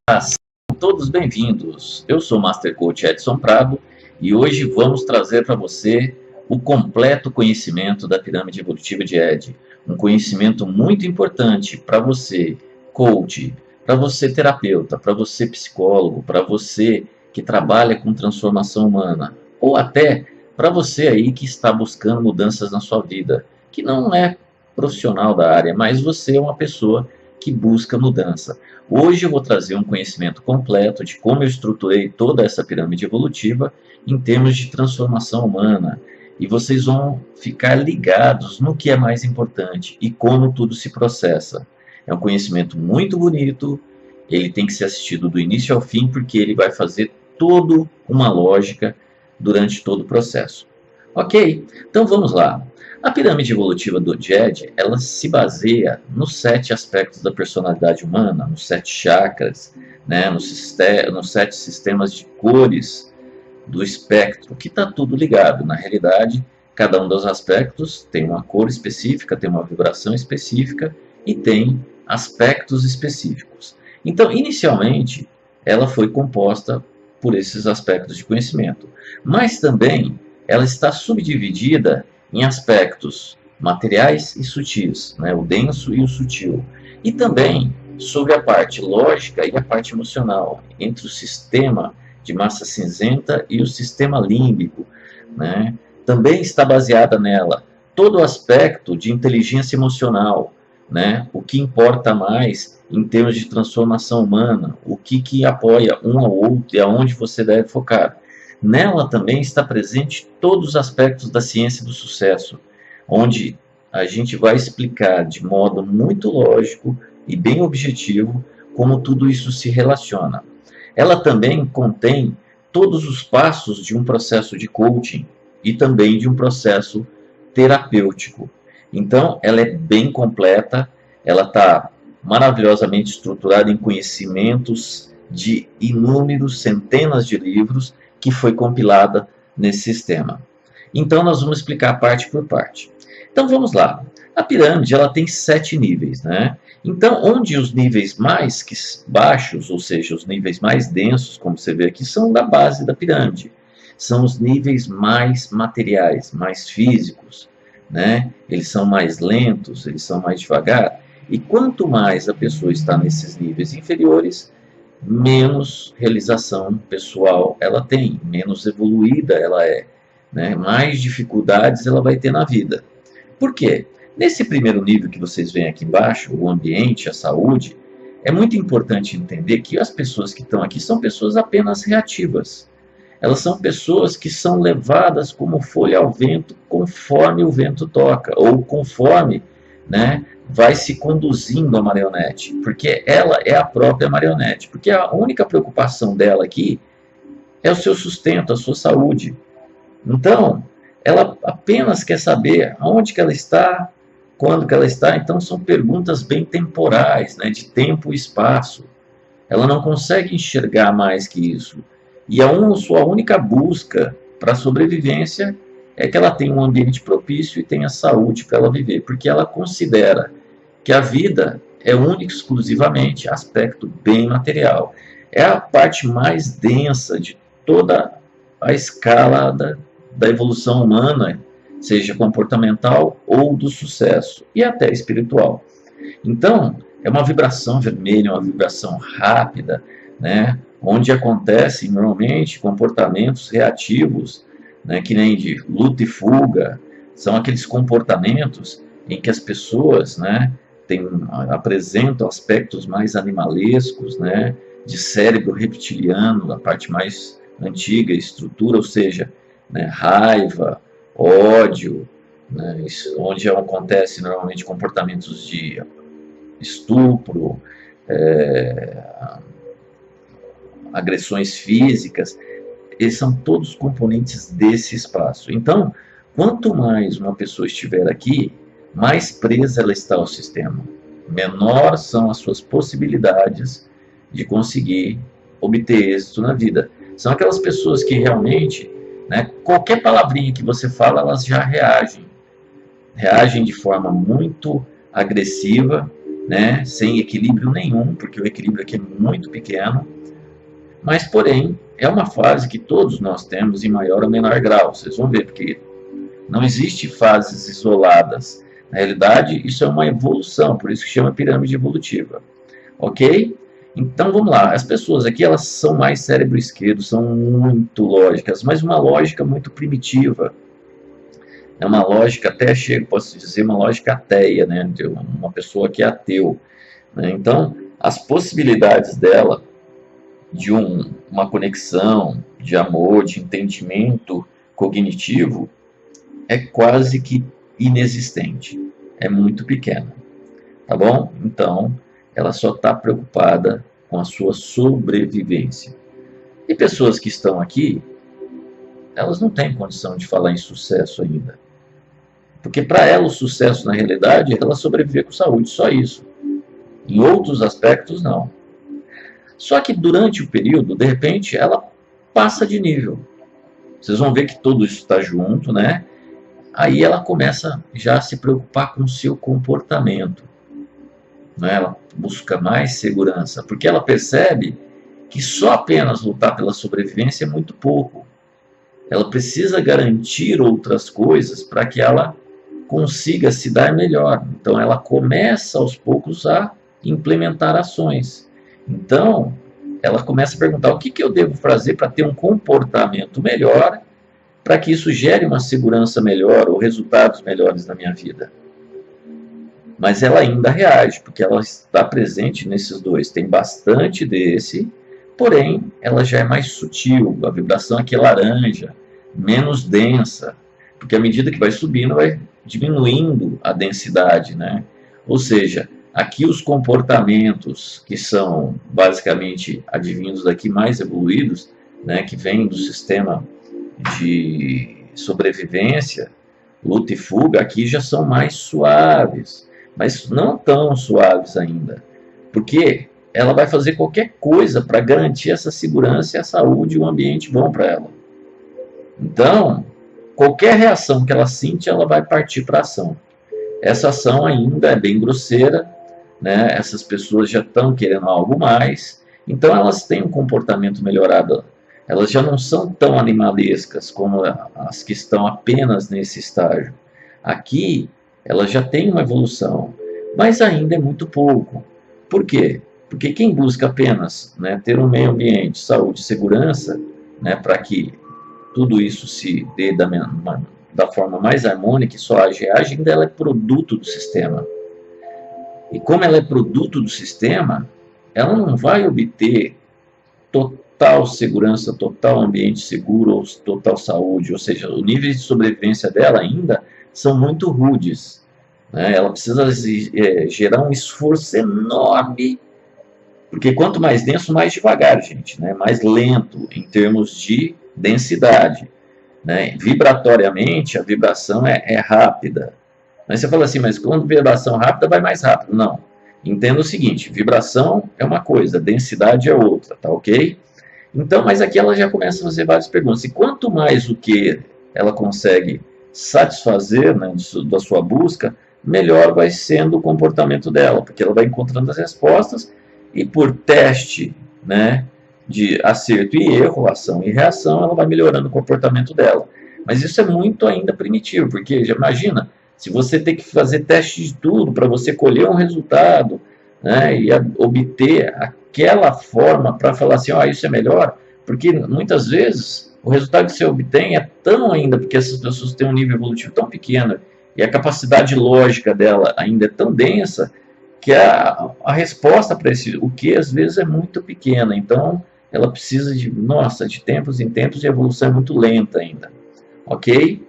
Sejam todos bem-vindos. Eu sou o Master Coach Edson Prado e hoje vamos trazer para você o completo conhecimento da pirâmide evolutiva de Ed. Um conhecimento muito importante para você, coach, para você terapeuta, para você psicólogo, para você que trabalha com transformação humana, ou até para você aí que está buscando mudanças na sua vida, que não é profissional da área, mas você é uma pessoa que busca mudança. Hoje eu vou trazer um conhecimento completo de como eu estruturei toda essa pirâmide evolutiva em termos de transformação humana. E vocês vão ficar ligados no que é mais importante e como tudo se processa. É um conhecimento muito bonito, ele tem que ser assistido do início ao fim, porque ele vai fazer toda uma lógica durante todo o processo. Ok? Então vamos lá. A pirâmide evolutiva do Jed, ela se baseia nos 7 aspectos da personalidade humana, nos 7 chakras, né, nos 7 sistemas de cores do espectro, que está tudo ligado. Na realidade, cada um dos aspectos tem uma cor específica, tem uma vibração específica e tem aspectos específicos. Então, inicialmente, ela foi composta por esses aspectos de conhecimento, mas também ela está subdividida em aspectos materiais e sutis, né, o denso e o sutil, e também sobre a parte lógica e a parte emocional, entre o sistema de massa cinzenta e o sistema límbico, né. Também está baseada nela todo o aspecto de inteligência emocional, né, o que importa mais em termos de transformação humana, o que apoia um ao outro e aonde você deve focar. Nela também está presente todos os aspectos da ciência do sucesso, onde a gente vai explicar de modo muito lógico e bem objetivo como tudo isso se relaciona. Ela também contém todos os passos de um processo de coaching e também de um processo terapêutico. Então, ela é bem completa, ela está maravilhosamente estruturada em conhecimentos de inúmeros centenas de livros que foi compilada nesse sistema. Então, nós vamos explicar parte por parte. Então, vamos lá. A pirâmide ela tem 7 níveis, né? Então, onde os níveis mais baixos, ou seja, os níveis mais densos, como você vê aqui, são da base da pirâmide. São os níveis mais materiais, mais físicos, né? Eles são mais lentos, eles são mais devagar. E quanto mais a pessoa está nesses níveis inferiores, menos realização pessoal ela tem, menos evoluída ela é, né? Mais dificuldades ela vai ter na vida. Por quê? Nesse primeiro nível que vocês veem aqui embaixo, o ambiente, a saúde, é muito importante entender que as pessoas que estão aqui são pessoas apenas reativas. Elas são pessoas que são levadas como folha ao vento, conforme o vento toca, ou conforme, né, vai se conduzindo a marionete, porque ela é a própria marionete, porque a única preocupação dela aqui é o seu sustento, a sua saúde. Então, ela apenas quer saber aonde que ela está, quando que ela está, então são perguntas bem temporais, né, de tempo e espaço. Ela não consegue enxergar mais que isso. E sua única busca para a sobrevivência é que ela tenha um ambiente propício e tenha saúde para ela viver, porque ela considera que a vida é única e exclusivamente aspecto bem material. É a parte mais densa de toda a escala da evolução humana, seja comportamental ou do sucesso, e até espiritual. Então, é uma vibração vermelha, uma vibração rápida, né, onde acontecem normalmente comportamentos reativos, né, que nem de luta e fuga, são aqueles comportamentos em que as pessoas, né, apresentam aspectos mais animalescos, né, de cérebro reptiliano, a parte mais antiga, estrutura, ou seja, né, raiva, ódio, né, onde acontece normalmente comportamentos de estupro, agressões físicas, eles são todos componentes desse espaço. Então, quanto mais uma pessoa estiver aqui, mais presa ela está ao sistema. Menor são as suas possibilidades de conseguir obter êxito na vida. São aquelas pessoas que realmente, né, qualquer palavrinha que você fala, elas já reagem. Reagem de forma muito agressiva né, sem equilíbrio nenhum, porque o equilíbrio aqui é muito pequeno, mas porém é uma fase que todos nós temos em maior ou menor grau, vocês vão ver, porque não existe fases isoladas. Na realidade, isso é uma evolução, por isso que chama pirâmide evolutiva. Ok? Então vamos lá, as pessoas aqui elas são mais cérebro esquerdo, são muito lógicas, mas uma lógica muito primitiva. É uma lógica, até chego, posso dizer, uma lógica ateia, né? De uma pessoa que é ateu. Né? Então, as possibilidades dela de uma conexão, de amor, de entendimento cognitivo, é quase que inexistente. É muito pequena. Tá bom? Então, ela só está preocupada com a sua sobrevivência. E pessoas que estão aqui, elas não têm condição de falar em sucesso ainda. Porque para ela o sucesso, na realidade, é ela sobreviver com saúde, só isso. Em outros aspectos, não. Só que durante o período, de repente, ela passa de nível. Vocês vão ver que tudo isso está junto, né? Aí ela começa já a se preocupar com o seu comportamento. Né? Ela busca mais segurança, porque ela percebe que só apenas lutar pela sobrevivência é muito pouco. Ela precisa garantir outras coisas para que ela consiga se dar melhor. Então ela começa aos poucos a implementar ações. Então ela começa a perguntar o que eu devo fazer para ter um comportamento melhor, para que isso gere uma segurança melhor ou resultados melhores na minha vida. Mas ela ainda reage, porque ela está presente nesses dois. Tem bastante desse, porém ela já é mais sutil. A vibração aqui é laranja, menos densa, porque à medida que vai subindo, vai diminuindo a densidade, né? Ou seja, aqui os comportamentos que são basicamente advindos daqui mais evoluídos, né, que vêm do sistema de sobrevivência, luta e fuga, aqui já são mais suaves, mas não tão suaves ainda, porque ela vai fazer qualquer coisa para garantir essa segurança e a saúde e um ambiente bom para ela. Então, qualquer reação que ela sente, ela vai partir para ação. Essa ação ainda é bem grosseira, né? Essas pessoas já estão querendo algo mais, então elas têm um comportamento melhorado. Elas já não são tão animalescas como as que estão apenas nesse estágio. Aqui, elas já têm uma evolução, mas ainda é muito pouco. Por quê? Porque quem busca apenas, né, ter um meio ambiente, saúde e segurança, né, para que tudo isso se dê da forma mais harmônica e só age, ainda ela é produto do sistema. E como ela é produto do sistema, ela não vai obter total segurança, total ambiente seguro ou total saúde, ou seja, os níveis de sobrevivência dela ainda são muito rudes. Né? Ela precisa gerar um esforço enorme, porque quanto mais denso, mais devagar, gente, né? Mais lento em termos de densidade. Né? Vibratoriamente, a vibração é rápida. Mas você fala assim, mas quando vibração rápida, vai mais rápido. Não. Entenda o seguinte, vibração é uma coisa, densidade é outra, tá ok? Então, mas aqui ela já começa a fazer várias perguntas. E quanto mais o que ela consegue satisfazer, né, da sua busca, melhor vai sendo o comportamento dela, porque ela vai encontrando as respostas e por teste, né, de acerto e erro, ação e reação, ela vai melhorando o comportamento dela. Mas isso é muito ainda primitivo, porque já imagina, se você tem que fazer teste de tudo para você colher um resultado, né, e obter aquela forma para falar assim, isso é melhor, porque muitas vezes o resultado que você obtém é tão ainda, porque essas pessoas têm um nível evolutivo tão pequeno e a capacidade lógica dela ainda é tão densa que a resposta para esse o que às vezes é muito pequena. Então ela precisa de tempos em tempos, e a evolução é muito lenta ainda, ok?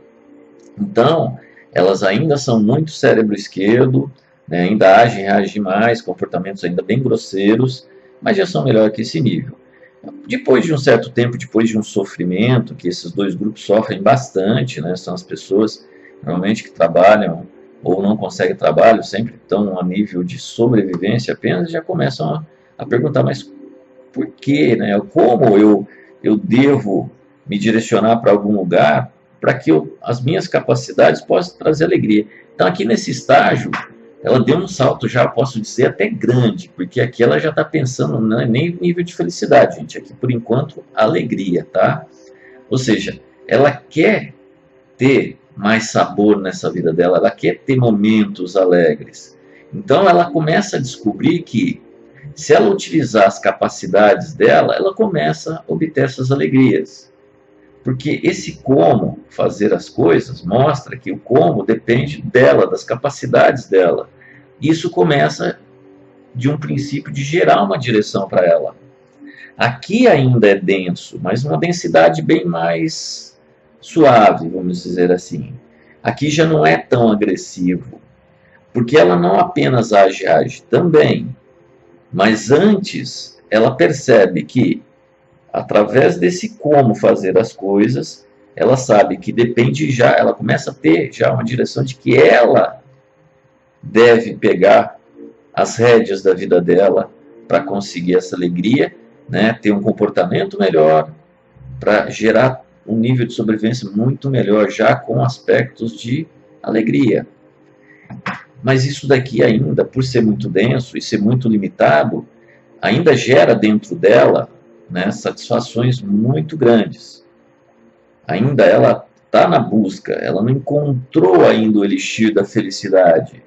Então elas ainda são muito cérebro esquerdo, né, ainda reagem mais, comportamentos ainda bem grosseiros, mas já são melhor que esse nível. Depois de um certo tempo, depois de um sofrimento, que esses dois grupos sofrem bastante, né, são as pessoas normalmente que trabalham ou não conseguem trabalho, sempre estão a nível de sobrevivência apenas, já começam a perguntar, mas por quê? Né? Como eu devo me direcionar para algum lugar para que as minhas capacidades possam trazer alegria? Então aqui nesse estágio, ela deu um salto já, posso dizer, até grande, porque aqui ela já está pensando, não é nem nível de felicidade, gente, aqui por enquanto, alegria, tá? Ou seja, ela quer ter mais sabor nessa vida dela, ela quer ter momentos alegres. Então ela começa a descobrir que, se ela utilizar as capacidades dela, ela começa a obter essas alegrias. Porque esse como fazer as coisas mostra que o como depende dela, das capacidades dela. Isso começa de um princípio de gerar uma direção para ela. Aqui ainda é denso, mas uma densidade bem mais suave, vamos dizer assim. Aqui já não é tão agressivo, porque ela não apenas age também, mas antes ela percebe que, através desse como fazer as coisas, ela sabe que depende já, ela começa a ter já uma direção de que ela deve pegar as rédeas da vida dela para conseguir essa alegria, né, ter um comportamento melhor, para gerar um nível de sobrevivência muito melhor, já com aspectos de alegria. Mas isso daqui ainda, por ser muito denso e ser muito limitado, ainda gera dentro dela, né, satisfações muito grandes. Ainda ela está na busca, ela não encontrou ainda o elixir da felicidade.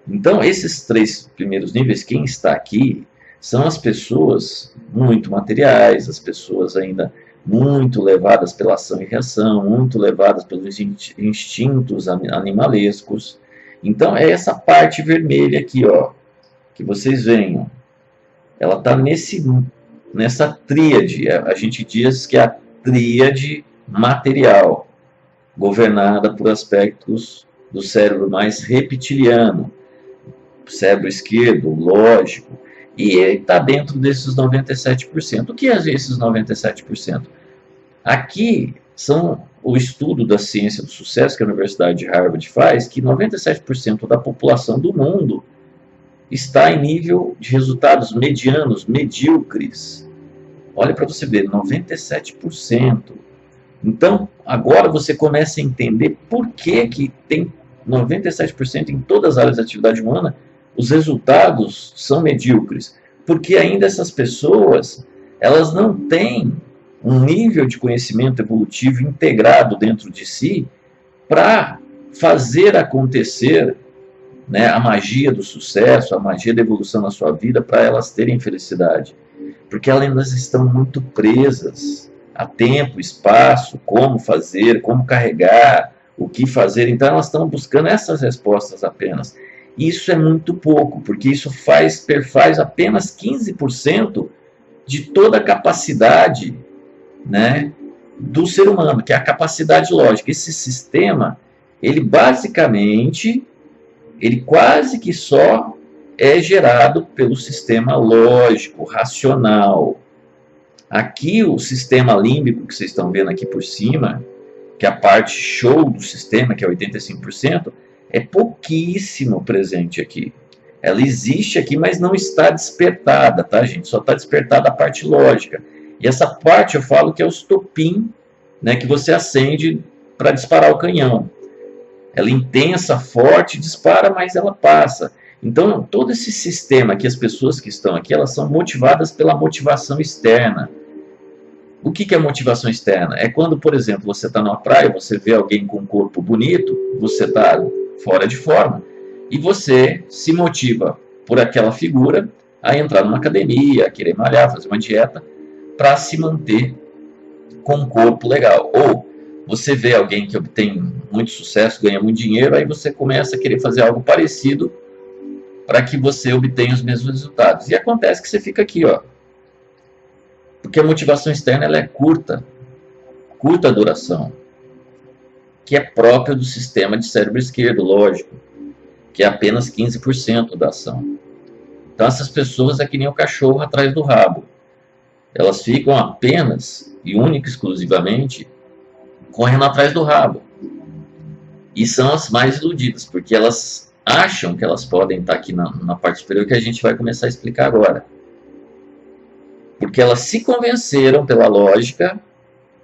Então, esses 3 primeiros níveis, quem está aqui, são as pessoas muito materiais, as pessoas ainda muito levadas pela ação e reação, muito levadas pelos instintos animalescos. Então, é essa parte vermelha aqui, ó, que vocês veem. Ela está nessa tríade. A gente diz que é a tríade material, governada por aspectos do cérebro mais reptiliano, cérebro esquerdo, lógico, e ele está dentro desses 97%. O que é esses 97%? Aqui são o estudo da ciência do sucesso que a Universidade de Harvard faz, que 97% da população do mundo está em nível de resultados medianos, medíocres. Olha para você ver, 97%. Então, agora você começa a entender por que tem 97% em todas as áreas da atividade humana, os resultados são medíocres. Porque ainda essas pessoas, elas não têm um nível de conhecimento evolutivo integrado dentro de si para fazer acontecer, né, a magia do sucesso, a magia da evolução na sua vida, para elas terem felicidade. Porque elas estão muito presas a tempo, espaço, como fazer, como carregar, o que fazer. Então elas estão buscando essas respostas apenas. Isso é muito pouco, porque isso perfaz apenas 15% de toda a capacidade, né, do ser humano, que é a capacidade lógica. Esse sistema, ele basicamente, ele quase que só é gerado pelo sistema lógico, racional. Aqui o sistema límbico que vocês estão vendo aqui por cima, que é a parte show do sistema, que é 85%, é pouquíssimo presente aqui. Ela existe aqui, mas não está despertada, tá, gente? Só está despertada a parte lógica. E essa parte eu falo que é o estopim, né, que você acende para disparar o canhão. Ela é intensa, forte, dispara, mas ela passa. Então, todo esse sistema aqui, as pessoas que estão aqui, elas são motivadas pela motivação externa. O que é motivação externa? É quando, por exemplo, você está numa praia, você vê alguém com um corpo bonito, você está fora de forma, e você se motiva por aquela figura a entrar numa academia, a querer malhar, fazer uma dieta, para se manter com um corpo legal. Ou você vê alguém que obtém muito sucesso, ganha muito dinheiro, aí você começa a querer fazer algo parecido para que você obtenha os mesmos resultados. E acontece que você fica aqui, ó. Porque a motivação externa ela é curta duração, que é própria do sistema de cérebro esquerdo, lógico, que é apenas 15% da ação. Então essas pessoas é que nem o cachorro atrás do rabo. Elas ficam apenas e única e exclusivamente correndo atrás do rabo. E são as mais iludidas, porque elas acham que elas podem estar aqui na parte superior, que a gente vai começar a explicar agora. Porque elas se convenceram pela lógica,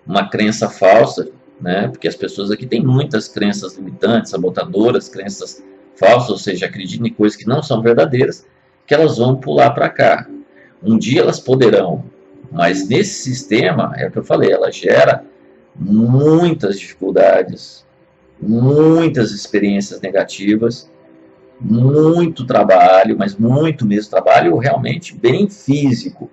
uma crença falsa, né? Porque as pessoas aqui têm muitas crenças limitantes, sabotadoras, crenças falsas, ou seja, acreditam em coisas que não são verdadeiras, que elas vão pular para cá. Um dia elas poderão, mas nesse sistema, é o que eu falei, ela gera muitas dificuldades, muitas experiências negativas, muito trabalho, mas muito mesmo trabalho realmente bem físico,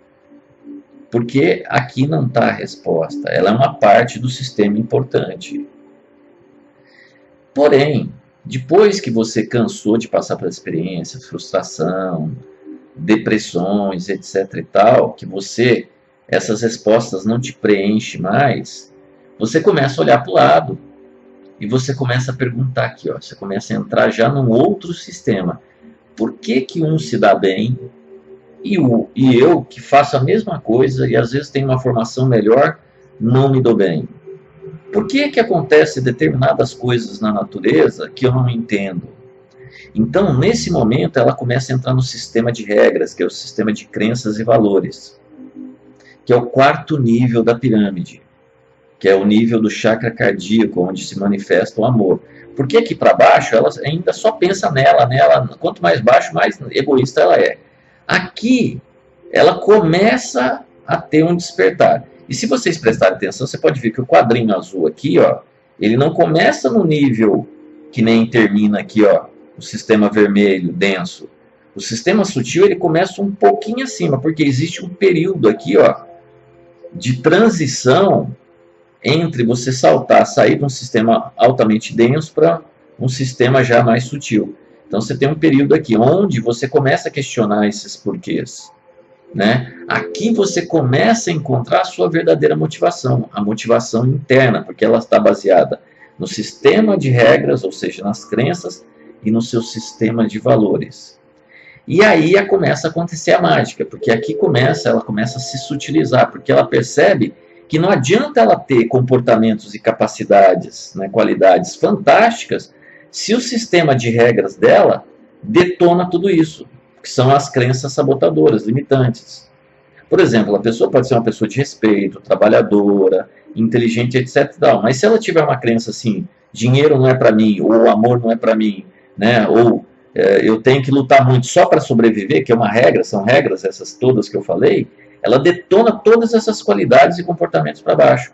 porque aqui não está a resposta, ela é uma parte do sistema importante. Porém, depois que você cansou de passar por experiência, frustração, depressões, etc e tal, que essas respostas não te preenchem mais, você começa a olhar para o lado e você começa a perguntar aqui, ó, você começa a entrar já num outro sistema. Por que que um se dá bem e eu, que faço a mesma coisa e às vezes tenho uma formação melhor, não me dou bem? Por que que acontece determinadas coisas na natureza que eu não entendo? Então, nesse momento, ela começa a entrar no sistema de regras, que é o sistema de crenças e valores, que é o quarto nível da pirâmide, que é o nível do chakra cardíaco, onde se manifesta o amor. Porque aqui para baixo, ela ainda só pensa nela, quanto mais baixo, mais egoísta ela é. Aqui, ela começa a ter um despertar. E se vocês prestarem atenção, você pode ver que o quadrinho azul aqui, ó, ele não começa no nível que nem termina aqui, ó, o sistema vermelho, denso. O sistema sutil, ele começa um pouquinho acima, porque existe um período aqui, ó, de transição entre você sair de um sistema altamente denso para um sistema já mais sutil. Então você tem um período aqui onde você começa a questionar esses porquês, né? Aqui você começa a encontrar a sua verdadeira motivação, a motivação interna, porque ela está baseada no sistema de regras, ou seja, nas crenças, e no seu sistema de valores. E aí começa a acontecer a mágica, porque aqui ela começa a se sutilizar, porque ela percebe que não adianta ela ter comportamentos e capacidades, né, qualidades fantásticas, se o sistema de regras dela detona tudo isso, que são as crenças sabotadoras, limitantes. Por exemplo, a pessoa pode ser uma pessoa de respeito, trabalhadora, inteligente, etc. Mas se ela tiver uma crença assim, dinheiro não é para mim, ou amor não é para mim, né, ou eu tenho que lutar muito só para sobreviver, que é uma regra, são regras essas todas que eu falei, ela detona todas essas qualidades e comportamentos para baixo.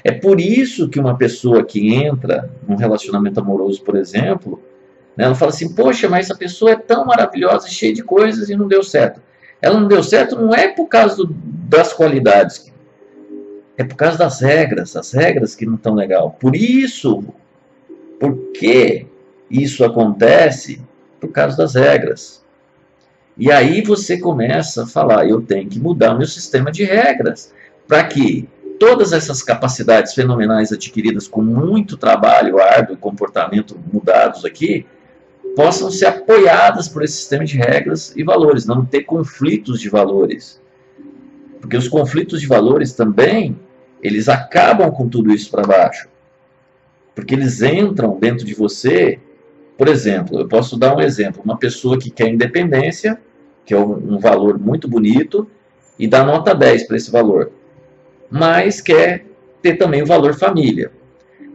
É por isso que uma pessoa que entra num relacionamento amoroso, por exemplo, né, ela fala assim, poxa, mas essa pessoa é tão maravilhosa, cheia de coisas e não deu certo. Ela não deu certo não é por causa das qualidades, é por causa das regras, as regras que não estão legal. Por que isso acontece? Por causa das regras. E aí você começa a falar, eu tenho que mudar o meu sistema de regras, para que todas essas capacidades fenomenais adquiridas com muito trabalho árduo e comportamento mudados aqui, possam ser apoiadas por esse sistema de regras e valores, não ter conflitos de valores. Porque os conflitos de valores também, eles acabam com tudo isso para baixo. Porque eles entram dentro de você. Por exemplo, eu posso dar um exemplo, uma pessoa que quer independência, que é um valor muito bonito, e dá nota 10 para esse valor, mas quer ter também o valor família.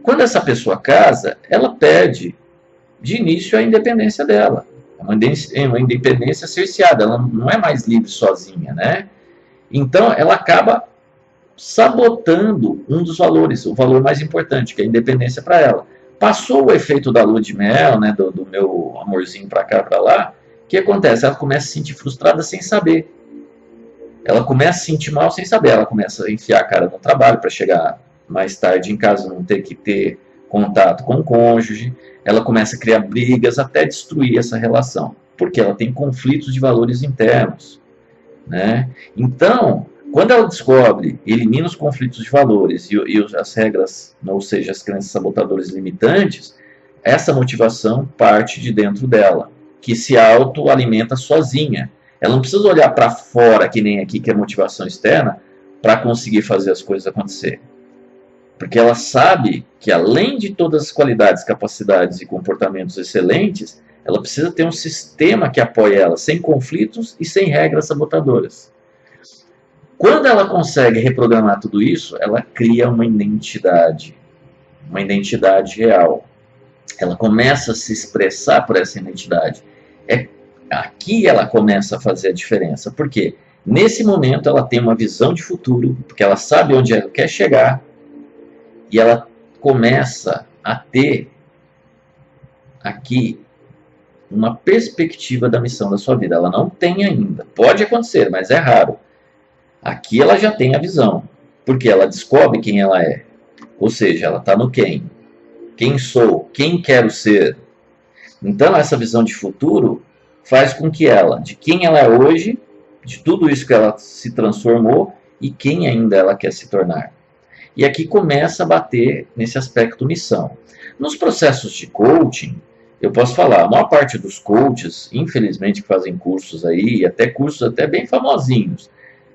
Quando essa pessoa casa, ela perde de início a independência dela, é uma independência cerceada, ela não é mais livre sozinha, né? Então ela acaba sabotando um dos valores, o valor mais importante, que é a independência para ela. Passou o efeito da lua de mel, né, do meu amorzinho para cá, para lá, o que acontece? Ela começa a se sentir frustrada sem saber. Ela começa a se sentir mal sem saber. Ela começa a enfiar a cara no trabalho para chegar mais tarde em casa, não ter que ter contato com o cônjuge. Ela começa a criar brigas até destruir essa relação, porque ela tem conflitos de valores internos, né? Então, quando ela descobre, elimina os conflitos de valores e as regras, ou seja, as crenças sabotadoras limitantes, essa motivação parte de dentro dela, que se autoalimenta sozinha. Ela não precisa olhar para fora, que nem aqui, que é motivação externa, para conseguir fazer as coisas acontecer. Porque ela sabe que, além de todas as qualidades, capacidades e comportamentos excelentes, ela precisa ter um sistema que apoie ela, sem conflitos e sem regras sabotadoras. Quando ela consegue reprogramar tudo isso, ela cria uma identidade real. ela começa a se expressar por essa identidade. Aqui ela começa a fazer a diferença. Por quê? Nesse momento ela tem uma visão de futuro, porque ela sabe onde ela quer chegar, e ela começa a ter aqui uma perspectiva da missão da sua vida. Ela não tem ainda. Pode acontecer, mas é raro. Aqui ela já tem a visão, porque ela descobre quem ela é. Ou seja, ela está no quem. Quem sou? Quem quero ser? Então, essa visão de futuro faz com que ela, de quem ela é hoje, de tudo isso que ela se transformou e quem ainda ela quer se tornar. E aqui começa a bater nesse aspecto missão. Nos processos de coaching, eu posso falar, a maior parte dos coaches, infelizmente, que fazem cursos aí, até cursos até bem famosinhos,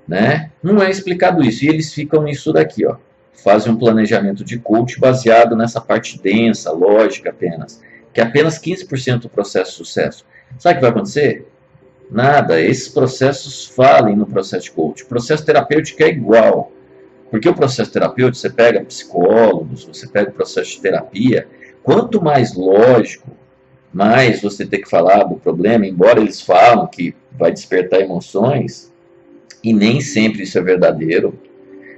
né? Não é explicado isso, e eles ficam nisso daqui, ó. Fazem um planejamento de coach baseado nessa parte densa, lógica apenas, que é apenas 15% do processo de sucesso. Sabe o que vai acontecer? Nada, esses processos falem no processo de coach. O processo terapêutico é igual, porque o processo terapêutico, você pega psicólogos, você pega o processo de terapia, quanto mais lógico, mais você tem que falar do problema, embora eles falam que vai despertar emoções, e nem sempre isso é verdadeiro,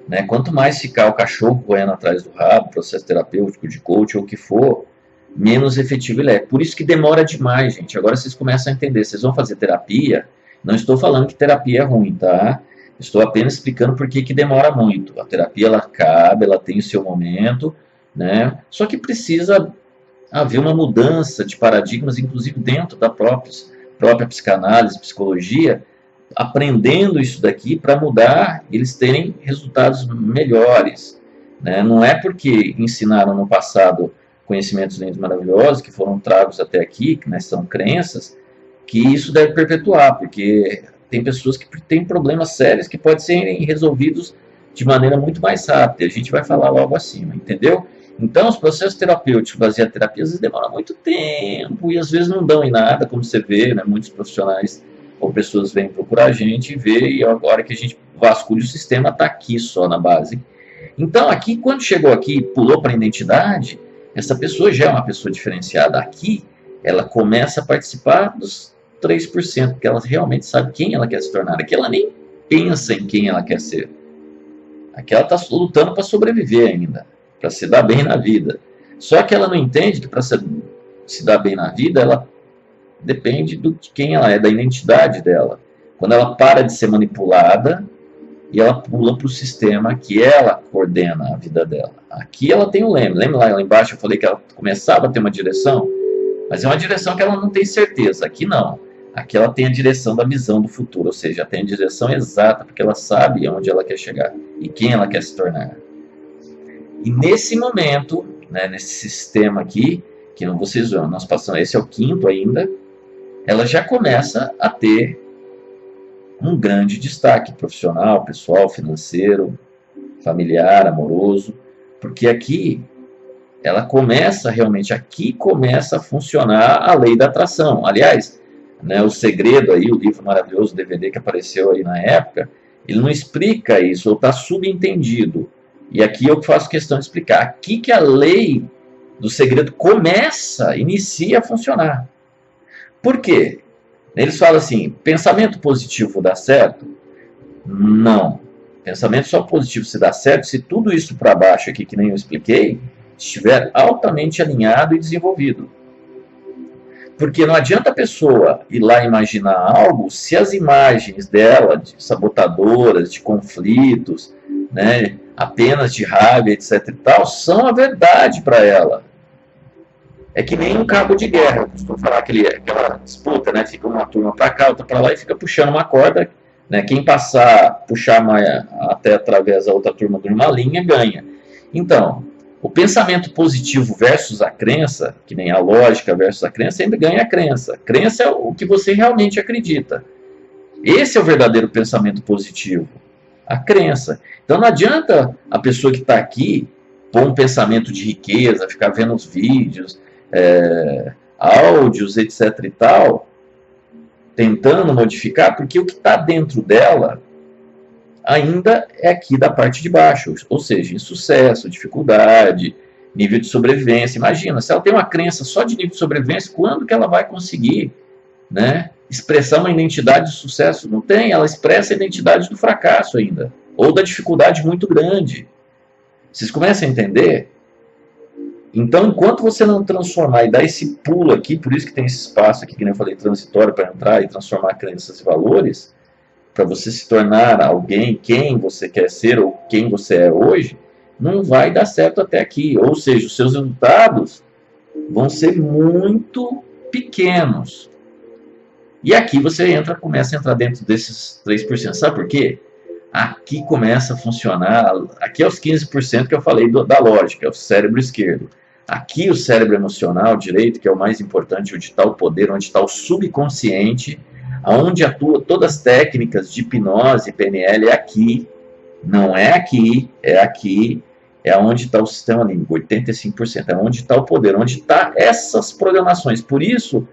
né? Quanto mais ficar o cachorro correndo atrás do rabo, processo terapêutico de coach ou o que for, menos efetivo ele é. Por isso que demora demais, gente. Agora vocês começam a entender. Vocês vão fazer terapia, não estou falando que terapia é ruim, tá? Estou apenas explicando por que demora muito. A terapia, ela cabe, ela tem o seu momento, né? Só que precisa haver uma mudança de paradigmas, inclusive dentro da própria psicanálise, psicologia, aprendendo isso daqui para mudar, eles terem resultados melhores, né? Não é porque ensinaram no passado conhecimentos lindos, maravilhosos, que foram tragos até aqui, que, né, são crenças, que isso deve perpetuar, porque tem pessoas que têm problemas sérios que podem ser resolvidos de maneira muito mais rápida. A gente vai falar logo acima, entendeu? Então, os processos terapêuticos baseados em terapia, às vezes demoram muito tempo e às vezes não dão em nada, como você vê, né? Muitos profissionais ou pessoas vêm procurar a gente e vê, e agora que a gente vasculha o sistema, está aqui só na base. Então, aqui, quando chegou aqui e pulou para a identidade, essa pessoa já é uma pessoa diferenciada. Aqui, ela começa a participar dos 3%, porque ela realmente sabe quem ela quer se tornar. Aqui ela nem pensa em quem ela quer ser. Aqui ela está lutando para sobreviver ainda, para se dar bem na vida. Só que ela não entende que para se dar bem na vida, ela depende de quem ela é, da identidade dela. Quando ela para de ser manipulada e ela pula para o sistema que ela coordena a vida dela. Aqui ela tem um leme. Lembra lá embaixo eu falei que ela começava a ter uma direção? Mas é uma direção que ela não tem certeza. Aqui não. Aqui ela tem a direção da visão do futuro, ou seja, tem a direção exata, porque ela sabe onde ela quer chegar e quem ela quer se tornar. E nesse momento, né, nesse sistema aqui, que vocês viram, nós passamos, esse é o 5º ainda, ela já começa a ter um grande destaque profissional, pessoal, financeiro, familiar, amoroso, porque aqui ela começa realmente, aqui começa a funcionar a lei da atração. Aliás, né, o segredo aí, o livro maravilhoso, o DVD que apareceu aí na época, ele não explica isso, ou está subentendido. E aqui eu faço questão de explicar. Aqui que a lei do segredo inicia a funcionar. Por quê? Eles falam assim, pensamento positivo dá certo? Não. Pensamento só positivo se dá certo se tudo isso para baixo aqui, que nem eu expliquei, estiver altamente alinhado e desenvolvido. Porque não adianta a pessoa ir lá imaginar algo se as imagens dela, de sabotadoras, de conflitos, né, apenas de raiva, etc. e tal, são a verdade para ela. É que nem um cabo de guerra, eu costumo falar aquela disputa, né? Fica uma turma para cá, outra para lá e fica puxando uma corda, né? Quem puxar até através da outra turma de uma linha, ganha. Então, o pensamento positivo versus a crença, que nem a lógica versus a crença, sempre ganha a crença. Crença é o que você realmente acredita. Esse é o verdadeiro pensamento positivo, a crença. Então não adianta a pessoa que está aqui pôr um pensamento de riqueza, ficar vendo os vídeos, áudios, etc. e tal, tentando modificar, porque o que está dentro dela ainda é aqui da parte de baixo, ou seja, insucesso, dificuldade, nível de sobrevivência. Imagina, se ela tem uma crença só de nível de sobrevivência, quando que ela vai conseguir, né, expressar uma identidade de sucesso? Não tem, ela expressa a identidade do fracasso ainda, ou da dificuldade muito grande. Vocês começam a entender? Então, enquanto você não transformar e dar esse pulo aqui, por isso que tem esse espaço aqui, que eu falei, transitório, para entrar e transformar crenças e valores, para você se tornar alguém, quem você quer ser ou quem você é hoje, não vai dar certo até aqui. Ou seja, os seus resultados vão ser muito pequenos. E aqui você começa a entrar dentro desses 3%. Sabe por quê? Aqui começa a funcionar, aqui é os 15% que eu falei da lógica, é o cérebro esquerdo. Aqui o cérebro emocional direito, que é o mais importante, onde está o poder, onde está o subconsciente, onde atua todas as técnicas de hipnose, PNL, é aqui, não é aqui, é aqui, é onde está o sistema límbico, 85%, é onde está o poder, onde está essas programações. Por isso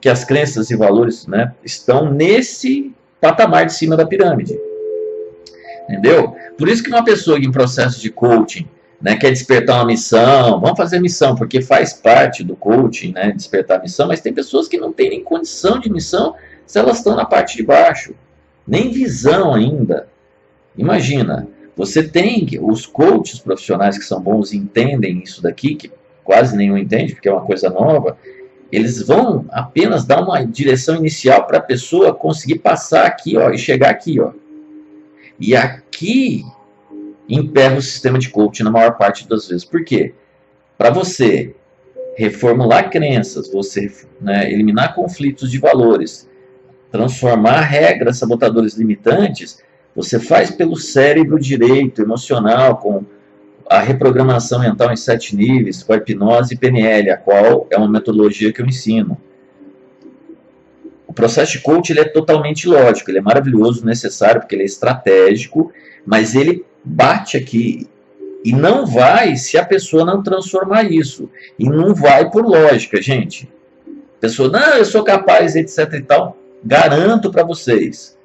que as crenças e valores, né, estão nesse patamar de cima da pirâmide. Entendeu? Por isso que uma pessoa em processo de coaching, né, quer despertar uma missão, vamos fazer missão, porque faz parte do coaching, né, despertar a missão, mas tem pessoas que não têm nem condição de missão se elas estão na parte de baixo, nem visão ainda. Imagina, você tem os coaches profissionais que são bons e entendem isso daqui, que quase nenhum entende, porque é uma coisa nova, eles vão apenas dar uma direção inicial para a pessoa conseguir passar aqui, ó, e chegar aqui, ó. E aqui emperra o sistema de coaching na maior parte das vezes. Por quê? Para você reformular crenças, você, né, eliminar conflitos de valores, transformar regras sabotadoras limitantes, você faz pelo cérebro direito, emocional, com a reprogramação mental em 7 níveis, com a hipnose e PNL, a qual é uma metodologia que eu ensino. O processo de coaching ele é totalmente lógico, ele é maravilhoso, necessário, porque ele é estratégico, mas ele bate aqui e não vai se a pessoa não transformar isso. E não vai por lógica, gente. A pessoa, não, eu sou capaz, etc e tal. Garanto para vocês.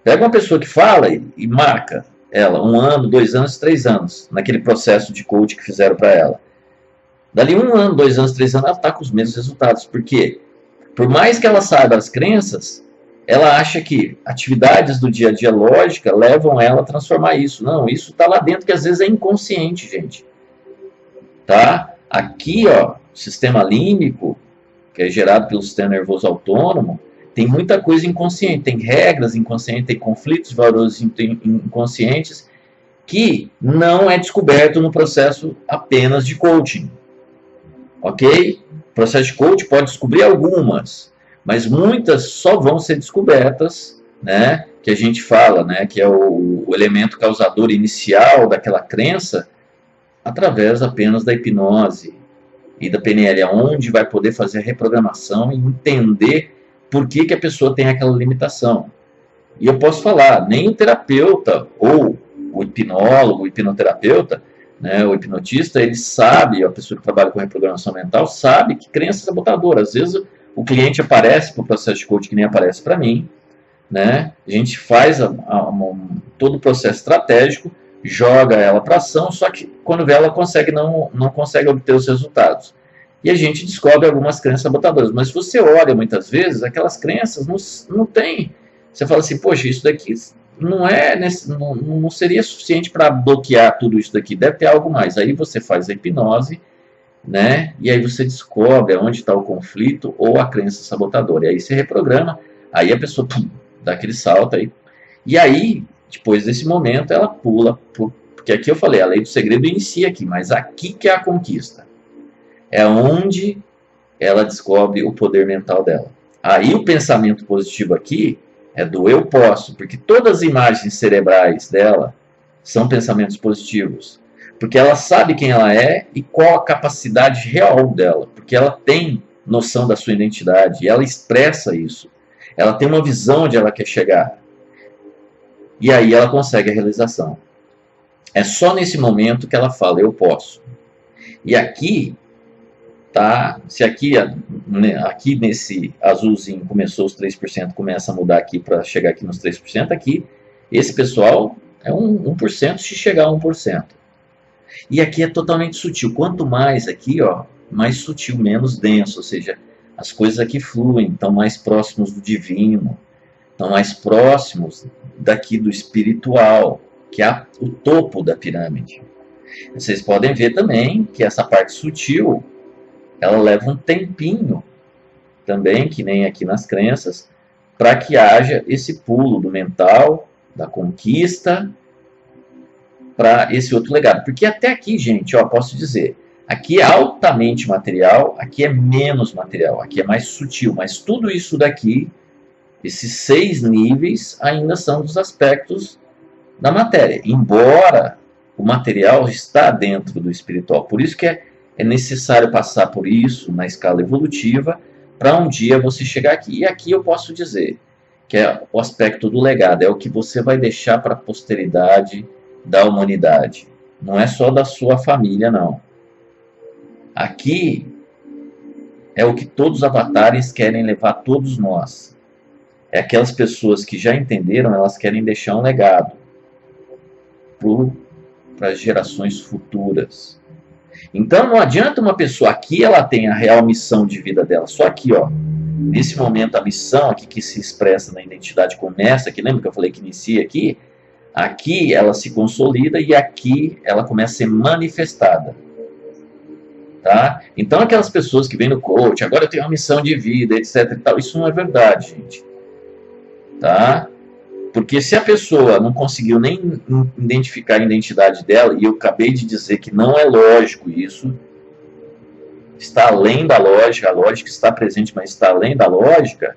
Pega uma pessoa que fala e marca ela 1 ano, 2 anos, 3 anos, naquele processo de coaching que fizeram para ela. Dali 1 ano, 2 anos, 3 anos, ela está com os mesmos resultados. Por quê? Por mais que ela saiba as crenças, ela acha que atividades do dia a dia lógica levam ela a transformar isso. Não, isso está lá dentro que às vezes é inconsciente, gente. Tá? Aqui, ó, o sistema límbico, que é gerado pelo sistema nervoso autônomo, tem muita coisa inconsciente, tem regras inconscientes, tem conflitos de valores inconscientes que não é descoberto no processo apenas de coaching. Ok? O processo de coaching pode descobrir algumas, mas muitas só vão ser descobertas, né, que a gente fala, né, que é o elemento causador inicial daquela crença, através apenas da hipnose e da PNL, onde vai poder fazer a reprogramação e entender por que a pessoa tem aquela limitação. E eu posso falar, nem o terapeuta ou o hipnólogo, o hipnoterapeuta, né, o hipnotista, ele sabe, a pessoa que trabalha com reprogramação mental, sabe que crença sabotadora. Às vezes o cliente aparece para o processo de coaching que nem aparece para mim, né? A gente faz todo o processo estratégico, joga ela para ação, só que quando vê ela não consegue obter os resultados. E a gente descobre algumas crenças sabotadoras. Mas se você olha muitas vezes, aquelas crenças não tem. Você fala assim, poxa, isso daqui não seria suficiente para bloquear tudo isso daqui, deve ter algo mais. Aí você faz a hipnose, né? E aí você descobre onde está o conflito ou a crença sabotadora. E aí você reprograma, aí a pessoa dá aquele salto aí. E aí, depois desse momento, ela pula, porque aqui eu falei, a lei do segredo inicia aqui, mas aqui que é a conquista. É onde ela descobre o poder mental dela. Aí o pensamento positivo aqui é do eu posso, porque todas as imagens cerebrais dela são pensamentos positivos. Porque ela sabe quem ela é e qual a capacidade real dela. Porque ela tem noção da sua identidade e ela expressa isso. Ela tem uma visão onde ela quer chegar. E aí ela consegue a realização. É só nesse momento que ela fala, eu posso. E aqui, tá? Se aqui nesse azulzinho começou os 3%, começa a mudar aqui para chegar aqui nos 3%, aqui, esse pessoal é 1% se chegar a 1%. E aqui é totalmente sutil. Quanto mais aqui, ó, mais sutil, menos denso. Ou seja, as coisas aqui fluem, estão mais próximos do divino, estão mais próximos daqui do espiritual, que é o topo da pirâmide. Vocês podem ver também que essa parte sutil, ela leva um tempinho também, que nem aqui nas crenças, para que haja esse pulo do mental, da conquista, para esse outro legado. Porque até aqui, gente, ó, posso dizer, aqui é altamente material, aqui é menos material, aqui é mais sutil, mas tudo isso daqui, esses 6 níveis, ainda são dos aspectos da matéria, embora o material está dentro do espiritual. Por isso que é necessário passar por isso na escala evolutiva, para um dia você chegar aqui. E aqui eu posso dizer que é o aspecto do legado, é o que você vai deixar para a posteridade da humanidade. Não é só da sua família, não. Aqui é o que todos os avatares querem levar todos nós. É aquelas pessoas que já entenderam, elas querem deixar um legado para as gerações futuras. Então não adianta uma pessoa aqui, ela tem a real missão de vida dela, só aqui, ó. Nesse momento a missão aqui que se expressa na identidade começa, aqui lembra que eu falei que inicia aqui? Aqui ela se consolida e aqui ela começa a ser manifestada. Tá? Então aquelas pessoas que vêm no coach, agora eu tenho uma missão de vida, etc e tal, isso não é verdade, gente. Tá? Porque se a pessoa não conseguiu nem identificar a identidade dela, e eu acabei de dizer que não é lógico isso, está além da lógica, a lógica está presente, mas está além da lógica,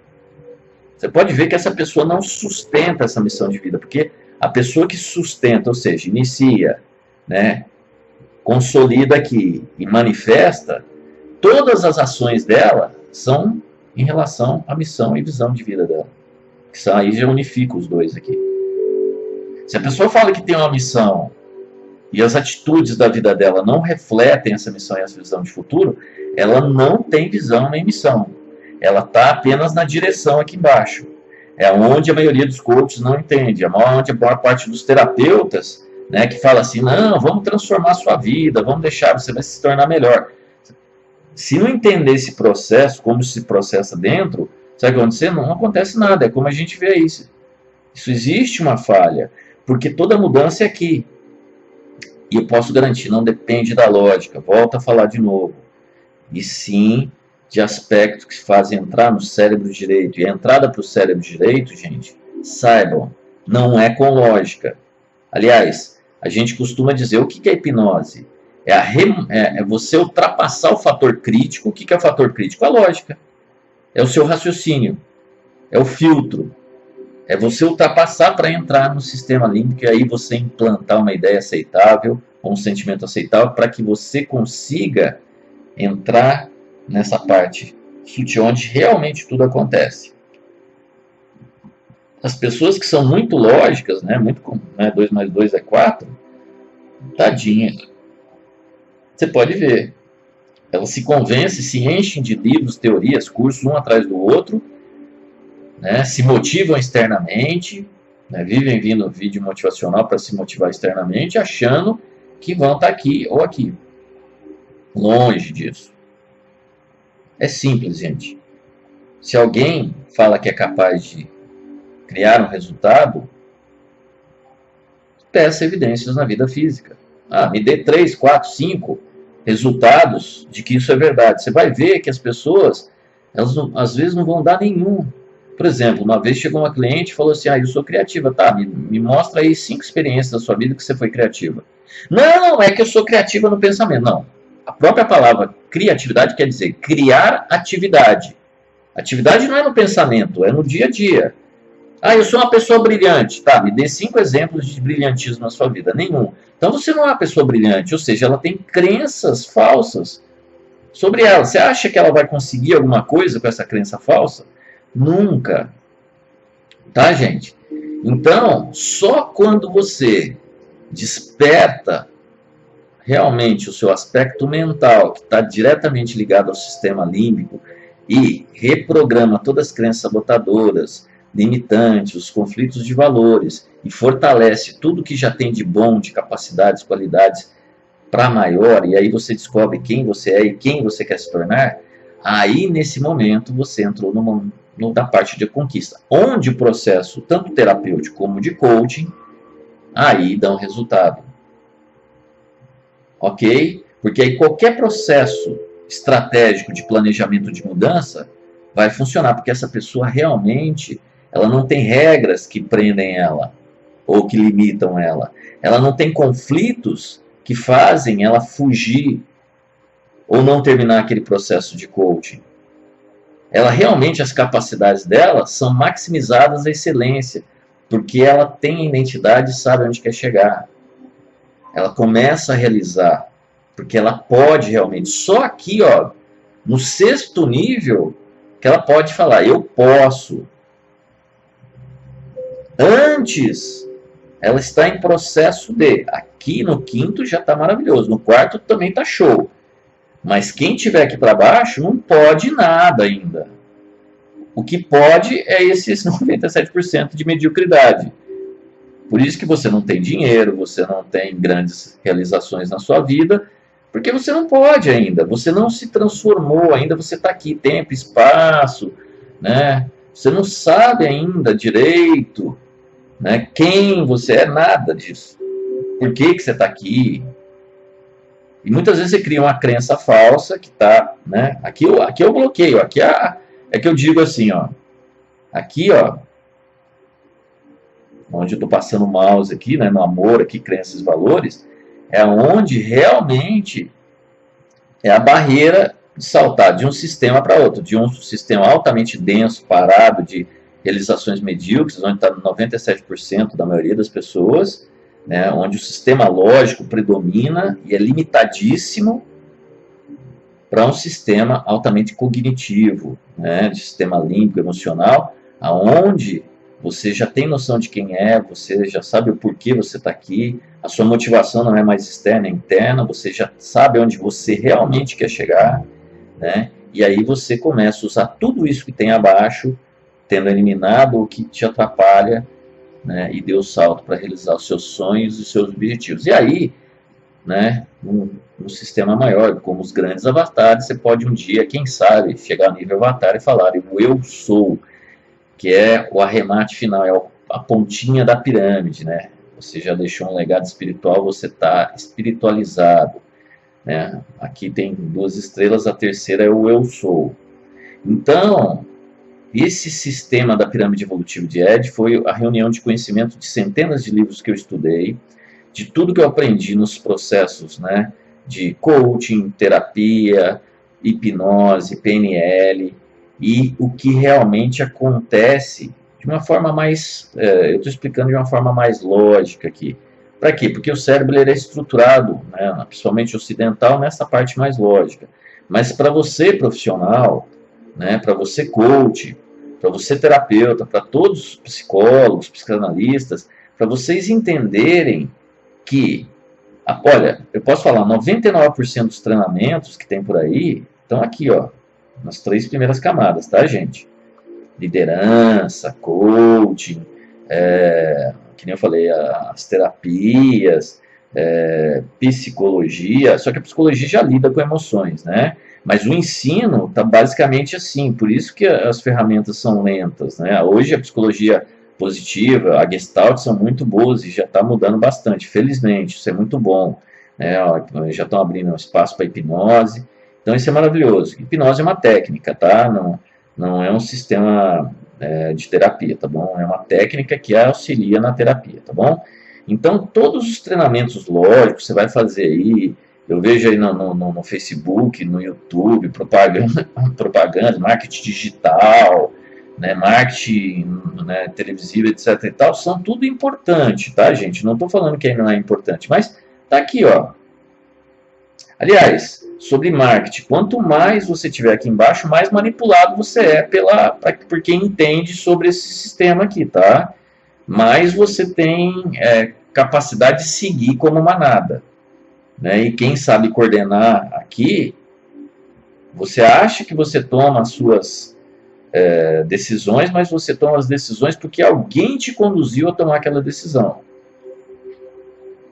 você pode ver que essa pessoa não sustenta essa missão de vida, porque a pessoa que sustenta, ou seja, inicia, né, consolida aqui e manifesta, todas as ações dela são em relação à missão e visão de vida dela. Que aí já unifica os dois aqui. Se a pessoa fala que tem uma missão e as atitudes da vida dela não refletem essa missão e essa visão de futuro, ela não tem visão nem missão. Ela está apenas na direção aqui embaixo. É onde a maioria dos coaches não entende. Onde a maior parte dos terapeutas, né, que fala assim, não, vamos transformar a sua vida, vamos deixar, você vai se tornar melhor. Se não entender esse processo, como se processa dentro, sabe o que vai acontecer? Não acontece nada, é como a gente vê isso. Isso existe uma falha, porque toda mudança é aqui. E eu posso garantir, não depende da lógica, volto a falar de novo. E sim de aspectos que fazem entrar no cérebro direito. E a entrada para o cérebro direito, gente, saibam, não é com lógica. Aliás, a gente costuma dizer, o que é hipnose? É você ultrapassar o fator crítico. O que é o fator crítico? A lógica. É o seu raciocínio, é o filtro, é você ultrapassar para entrar no sistema límbico e aí você implantar uma ideia aceitável, ou um sentimento aceitável, para que você consiga entrar nessa parte sutil, onde realmente tudo acontece. As pessoas que são muito lógicas, né, 2 mais 2 é 4, tadinha, você pode ver. Elas se convencem, se enchem de livros, teorias, cursos, um atrás do outro, né, se motivam externamente, né, vivem vindo vídeo motivacional para se motivar externamente, achando que vão estar aqui ou aqui. Longe disso. É simples, gente. Se alguém fala que é capaz de criar um resultado, peça evidências na vida física. Me dê 3, 4, 5 resultados de que isso é verdade. Você vai ver que as pessoas, elas não, às vezes não vão dar nenhum. Por exemplo, uma vez chegou uma cliente e falou assim, eu sou criativa, tá, me mostra aí 5 experiências da sua vida que você foi criativa. Não, é que eu sou criativa no pensamento. Não, a própria palavra criatividade quer dizer criar atividade. Atividade não é no pensamento, é no dia a dia. Eu sou uma pessoa brilhante, tá, me dê 5 exemplos de brilhantismo na sua vida. Nenhum. Então você não é uma pessoa brilhante, ou seja, ela tem crenças falsas sobre ela. Você acha que ela vai conseguir alguma coisa com essa crença falsa? Nunca. Tá, gente? Então, só quando você desperta realmente o seu aspecto mental, que está diretamente ligado ao sistema límbico, e reprograma todas as crenças sabotadoras, limitantes, os conflitos de valores, e fortalece tudo que já tem de bom, de capacidades, qualidades, para maior, e aí você descobre quem você é e quem você quer se tornar, aí nesse momento você entrou na parte de conquista, onde o processo, tanto terapêutico como de coaching, aí dá um resultado. Ok? Porque aí qualquer processo estratégico de planejamento de mudança vai funcionar, porque essa pessoa realmente ela não tem regras que prendem ela ou que limitam ela. Ela não tem conflitos que fazem ela fugir ou não terminar aquele processo de coaching. Ela realmente, as capacidades dela são maximizadas à excelência, porque ela tem a identidade e sabe onde quer chegar. Ela começa a realizar, porque ela pode realmente. Só aqui, ó, no 6º nível, que ela pode falar, eu posso. Antes, ela está em processo de. Aqui no 5º já está maravilhoso, no 4º também está show. Mas quem tiver aqui para baixo não pode nada ainda. O que pode é esses 97% de mediocridade. Por isso que você não tem dinheiro, você não tem grandes realizações na sua vida, porque você não pode ainda, você não se transformou ainda, você está aqui, tempo, espaço, né? Você não sabe ainda direito, né, quem você é, nada disso. Por que você está aqui? E muitas vezes você cria uma crença falsa que está, né? Aqui eu bloqueio, aqui é que eu digo assim, ó. Aqui, ó, onde eu estou passando o mouse aqui, né, no amor, aqui, crenças e valores, é onde realmente é a barreira de saltar de um sistema para outro, de um sistema altamente denso, parado, de realizações medíocres, onde está 97% da maioria das pessoas, né, onde o sistema lógico predomina e é limitadíssimo, para um sistema altamente cognitivo, né, de sistema límbico, emocional, aonde você já tem noção de quem é, você já sabe o porquê você está aqui, a sua motivação não é mais externa, é interna, você já sabe onde você realmente quer chegar, né? E aí você começa a usar tudo isso que tem abaixo, tendo eliminado o que te atrapalha, né? E deu o salto para realizar os seus sonhos e os seus objetivos. E aí, né, um sistema maior, como os grandes avatares, você pode um dia, quem sabe, chegar no nível avatar e falar, eu sou, que é o arremate final, é a pontinha da pirâmide, né? Você já deixou um legado espiritual, você está espiritualizado, né? Aqui tem 2 estrelas, a terceira é o eu sou. Então, esse sistema da pirâmide evolutiva de Ed foi a reunião de conhecimento de centenas de livros que eu estudei, de tudo que eu aprendi nos processos, né, de coaching, terapia, hipnose, PNL, e o que realmente acontece de uma forma mais, eu estou explicando de uma forma mais lógica aqui. Para quê? Porque o cérebro ele é estruturado, né, principalmente ocidental, nessa parte mais lógica. Mas para você profissional, né, para você coach, para você terapeuta, para todos os psicólogos, psicanalistas, para vocês entenderem que, olha, eu posso falar, 99% dos treinamentos que tem por aí estão aqui, ó, nas 3 primeiras camadas, tá, gente? Liderança, coaching, que nem eu falei, as terapias, psicologia, só que a psicologia já lida com emoções, né? Mas o ensino está basicamente assim, por isso que as ferramentas são lentas, né? Hoje a psicologia positiva, a Gestalt são muito boas e já está mudando bastante, felizmente, isso é muito bom, né? Já estão abrindo um espaço para hipnose, então isso é maravilhoso. Hipnose é uma técnica, tá? Não é um sistema de terapia, tá bom? É uma técnica que auxilia na terapia, tá bom? Então todos os treinamentos lógicos você vai fazer aí, eu vejo aí no Facebook, no YouTube, propaganda, marketing digital, né, marketing, né, televisivo, etc. e tal, são tudo importante, tá, gente? Não estou falando que não é importante, mas tá aqui, ó. Aliás, sobre marketing, quanto mais você tiver aqui embaixo, mais manipulado você é por quem entende sobre esse sistema aqui, tá? Mais você tem capacidade de seguir como manada, né? E quem sabe coordenar aqui, você acha que você toma as suas decisões, mas você toma as decisões porque alguém te conduziu a tomar aquela decisão.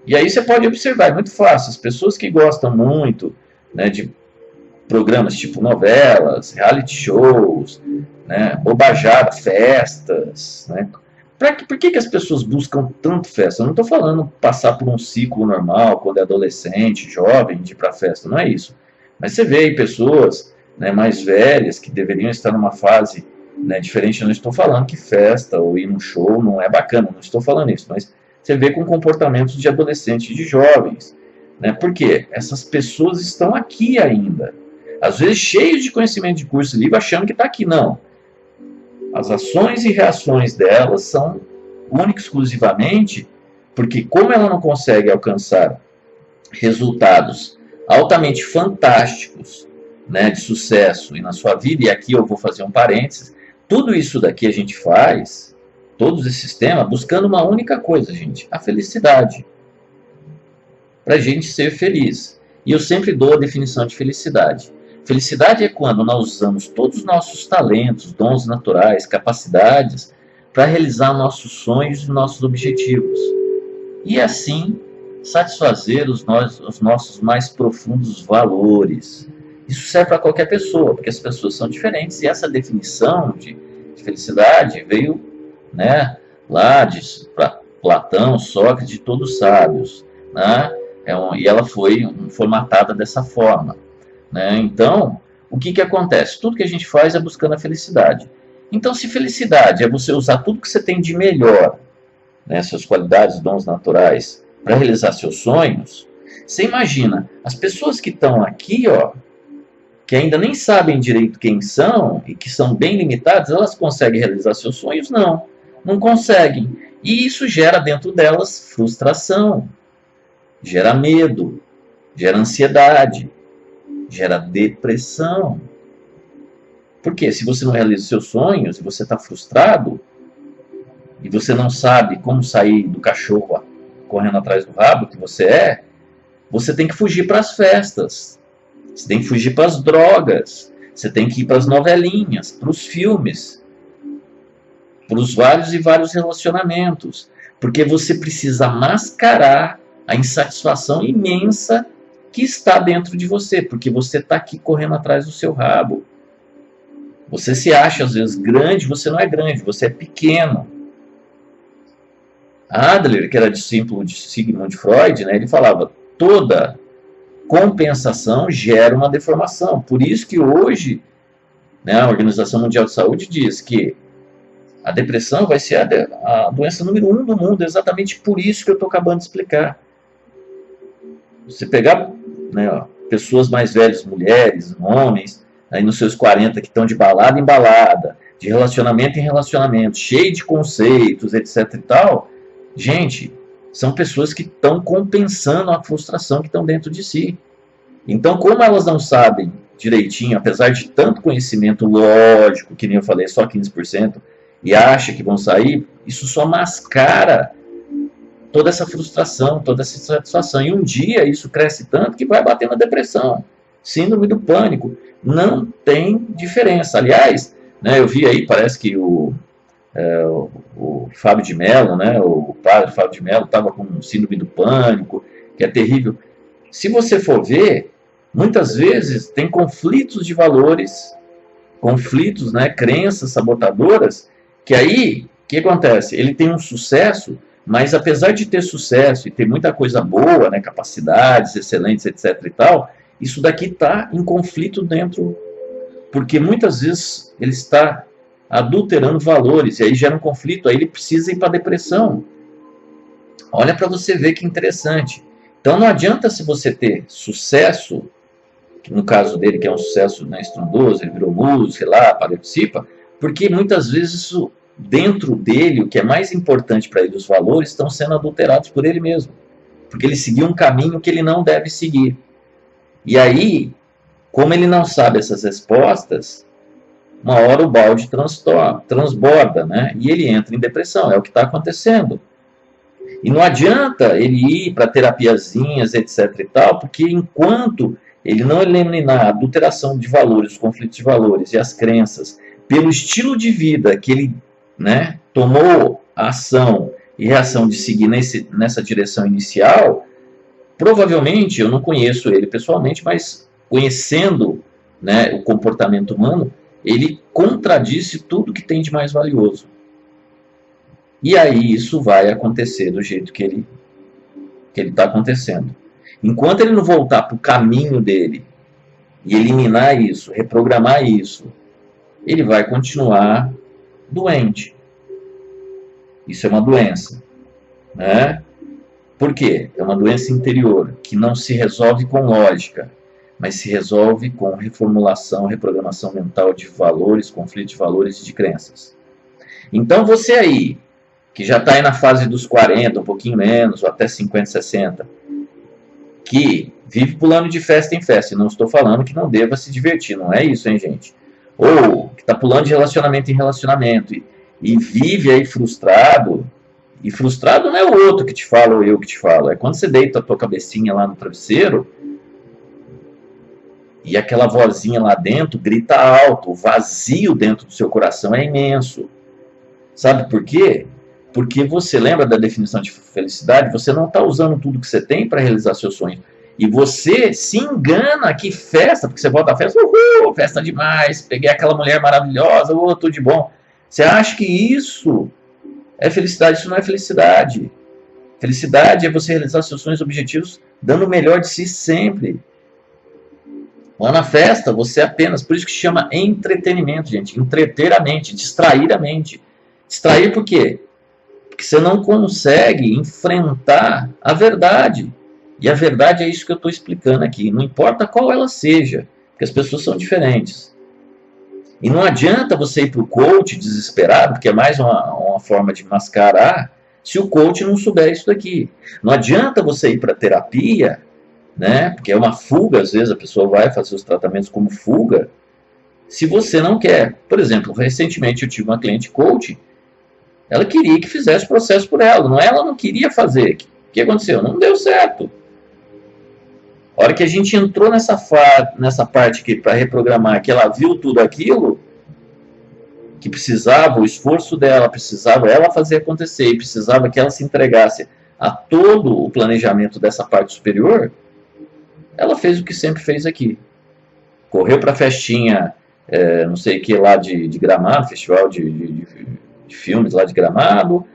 E aí você pode observar, é muito fácil, as pessoas que gostam muito, né, de programas tipo novelas, reality shows, né, bobajada, festas, né? Por que as pessoas buscam tanto festa? Eu não estou falando passar por um ciclo normal, quando é adolescente, jovem, de ir para festa, não é isso. Mas você vê aí pessoas, né, mais velhas que deveriam estar numa fase, né, diferente. Eu não estou falando que festa ou ir num show não é bacana, não estou falando isso, mas você vê com comportamentos de adolescentes e de jovens. Né? Por quê? Essas pessoas estão aqui ainda. Às vezes cheios de conhecimento de curso e livro, achando que está aqui. Não. As ações e reações delas são única e exclusivamente porque, como ela não consegue alcançar resultados altamente fantásticos, né, de sucesso e na sua vida, e aqui eu vou fazer um parênteses, tudo isso daqui a gente faz, todos esses temas, buscando uma única coisa, gente, a felicidade. Para a gente ser feliz. E eu sempre dou a definição de felicidade. Felicidade é quando nós usamos todos os nossos talentos, dons naturais, capacidades, para realizar nossos sonhos e nossos objetivos. E assim, satisfazer os nossos mais profundos valores. Isso serve para qualquer pessoa, porque as pessoas são diferentes. E essa definição de felicidade veio, né, lá de Platão, Sócrates, de todos os sábios. Né? E ela foi formatada dessa forma. Né? Então, o que acontece? Tudo que a gente faz é buscando a felicidade. Então, se felicidade é você usar tudo que você tem de melhor, né, suas qualidades, dons naturais, para realizar seus sonhos, você imagina, as pessoas que estão aqui, ó, que ainda nem sabem direito quem são e que são bem limitadas, elas conseguem realizar seus sonhos? Não conseguem. E isso gera dentro delas frustração, gera medo, gera ansiedade, gera depressão. Porque se você não realiza seus sonhos e você está frustrado e você não sabe como sair do cachorro correndo atrás do rabo que você tem que fugir para as festas, você tem que fugir para as drogas, você tem que ir para as novelinhas, para os filmes, para os vários e vários relacionamentos, porque você precisa mascarar a insatisfação imensa que está dentro de você, porque você está aqui correndo atrás do seu rabo. Você se acha às vezes grande, você não é grande, você é pequeno. Adler, que era discípulo de Sigmund Freud, né, ele falava, toda compensação gera uma deformação. Por isso que hoje, né, a Organização Mundial de Saúde diz que a depressão vai ser a doença número 1 do mundo, exatamente por isso que eu estou acabando de explicar. Você pegar, né, ó, pessoas mais velhas, mulheres, homens, aí nos seus 40 que estão de balada em balada, de relacionamento em relacionamento, cheio de conceitos, etc e tal, gente, são pessoas que estão compensando a frustração que estão dentro de si. Então, como elas não sabem direitinho, apesar de tanto conhecimento lógico, que nem eu falei, só 15%, e acha que vão sair, isso só mascara toda essa frustração, toda essa insatisfação. E um dia isso cresce tanto que vai bater na depressão, síndrome do pânico. Não tem diferença. Aliás, né, eu vi aí, parece que o Fábio de Mello, né, o padre Fábio de Mello estava com síndrome do pânico, que é terrível. Se você for ver, muitas vezes tem conflitos de valores, conflitos, né, crenças sabotadoras, que aí, o que acontece? Ele tem um sucesso, mas apesar de ter sucesso e ter muita coisa boa, né, capacidades excelentes, etc e tal, isso daqui está em conflito dentro, porque muitas vezes ele está adulterando valores, e aí gera um conflito, aí ele precisa ir para a depressão. Olha para você ver que interessante. Então não adianta se você ter sucesso, que no caso dele, que é um sucesso, né, estrondoso, ele virou músico, sei lá, participa, porque muitas vezes isso, dentro dele, o que é mais importante para ele, os valores, estão sendo adulterados por ele mesmo. Porque ele seguiu um caminho que ele não deve seguir. E aí, como ele não sabe essas respostas, uma hora o balde transborda, né? E ele entra em depressão, é o que está acontecendo. E não adianta ele ir para terapiazinhas, etc e tal, porque enquanto ele não eliminar a adulteração de valores, os conflitos de valores e as crenças, pelo estilo de vida que ele, né, tomou a ação e reação de seguir nessa direção inicial, provavelmente, eu não conheço ele pessoalmente, mas conhecendo, né, o comportamento humano, ele contradisse tudo que tem de mais valioso. E aí isso vai acontecer do jeito que ele está acontecendo. Enquanto ele não voltar para o caminho dele e eliminar isso, reprogramar isso, ele vai continuar doente. Isso é uma doença, né? Por quê? É uma doença interior, que não se resolve com lógica, mas se resolve com reformulação, reprogramação mental de valores, conflito de valores e de crenças. Então você aí, que já está aí na fase dos 40, um pouquinho menos, ou até 50, 60, que vive pulando de festa em festa, e não estou falando que não deva se divertir, não é isso, hein, gente? Ou que está pulando de relacionamento em relacionamento, e vive aí frustrado, e frustrado não é o outro que te fala ou eu que te falo, é quando você deita a tua cabecinha lá no travesseiro, e aquela vozinha lá dentro grita alto, o vazio dentro do seu coração é imenso. Sabe por quê? Porque você lembra da definição de felicidade? Você não está usando tudo que você tem para realizar seus sonhos. E você se engana que festa, porque você volta à festa, uhul, festa demais, peguei aquela mulher maravilhosa, tudo de bom. Você acha que isso é felicidade? Isso não é felicidade. Felicidade é você realizar seus sonhos e objetivos dando o melhor de si sempre. Lá na festa, você apenas, por isso que chama entretenimento, gente. Entreter a mente, distrair a mente. Distrair por quê? Porque você não consegue enfrentar a verdade. E a verdade é isso que eu estou explicando aqui. Não importa qual ela seja, porque as pessoas são diferentes. E não adianta você ir para o coach desesperado, porque é mais uma forma de mascarar, se o coach não souber isso daqui. Não adianta você ir para a terapia, né? Porque é uma fuga, às vezes a pessoa vai fazer os tratamentos como fuga, se você não quer. Por exemplo, recentemente eu tive uma cliente coach, ela queria que fizesse o processo por ela, ela não queria fazer. O que aconteceu? Não deu certo. A hora que a gente entrou nessa parte aqui para reprogramar, que ela viu tudo aquilo, que precisava, o esforço dela, precisava ela fazer acontecer, e precisava que ela se entregasse a todo o planejamento dessa parte superior, ela fez o que sempre fez aqui. Correu para a festinha, não sei o que lá de Gramado, festival de filmes lá de Gramado,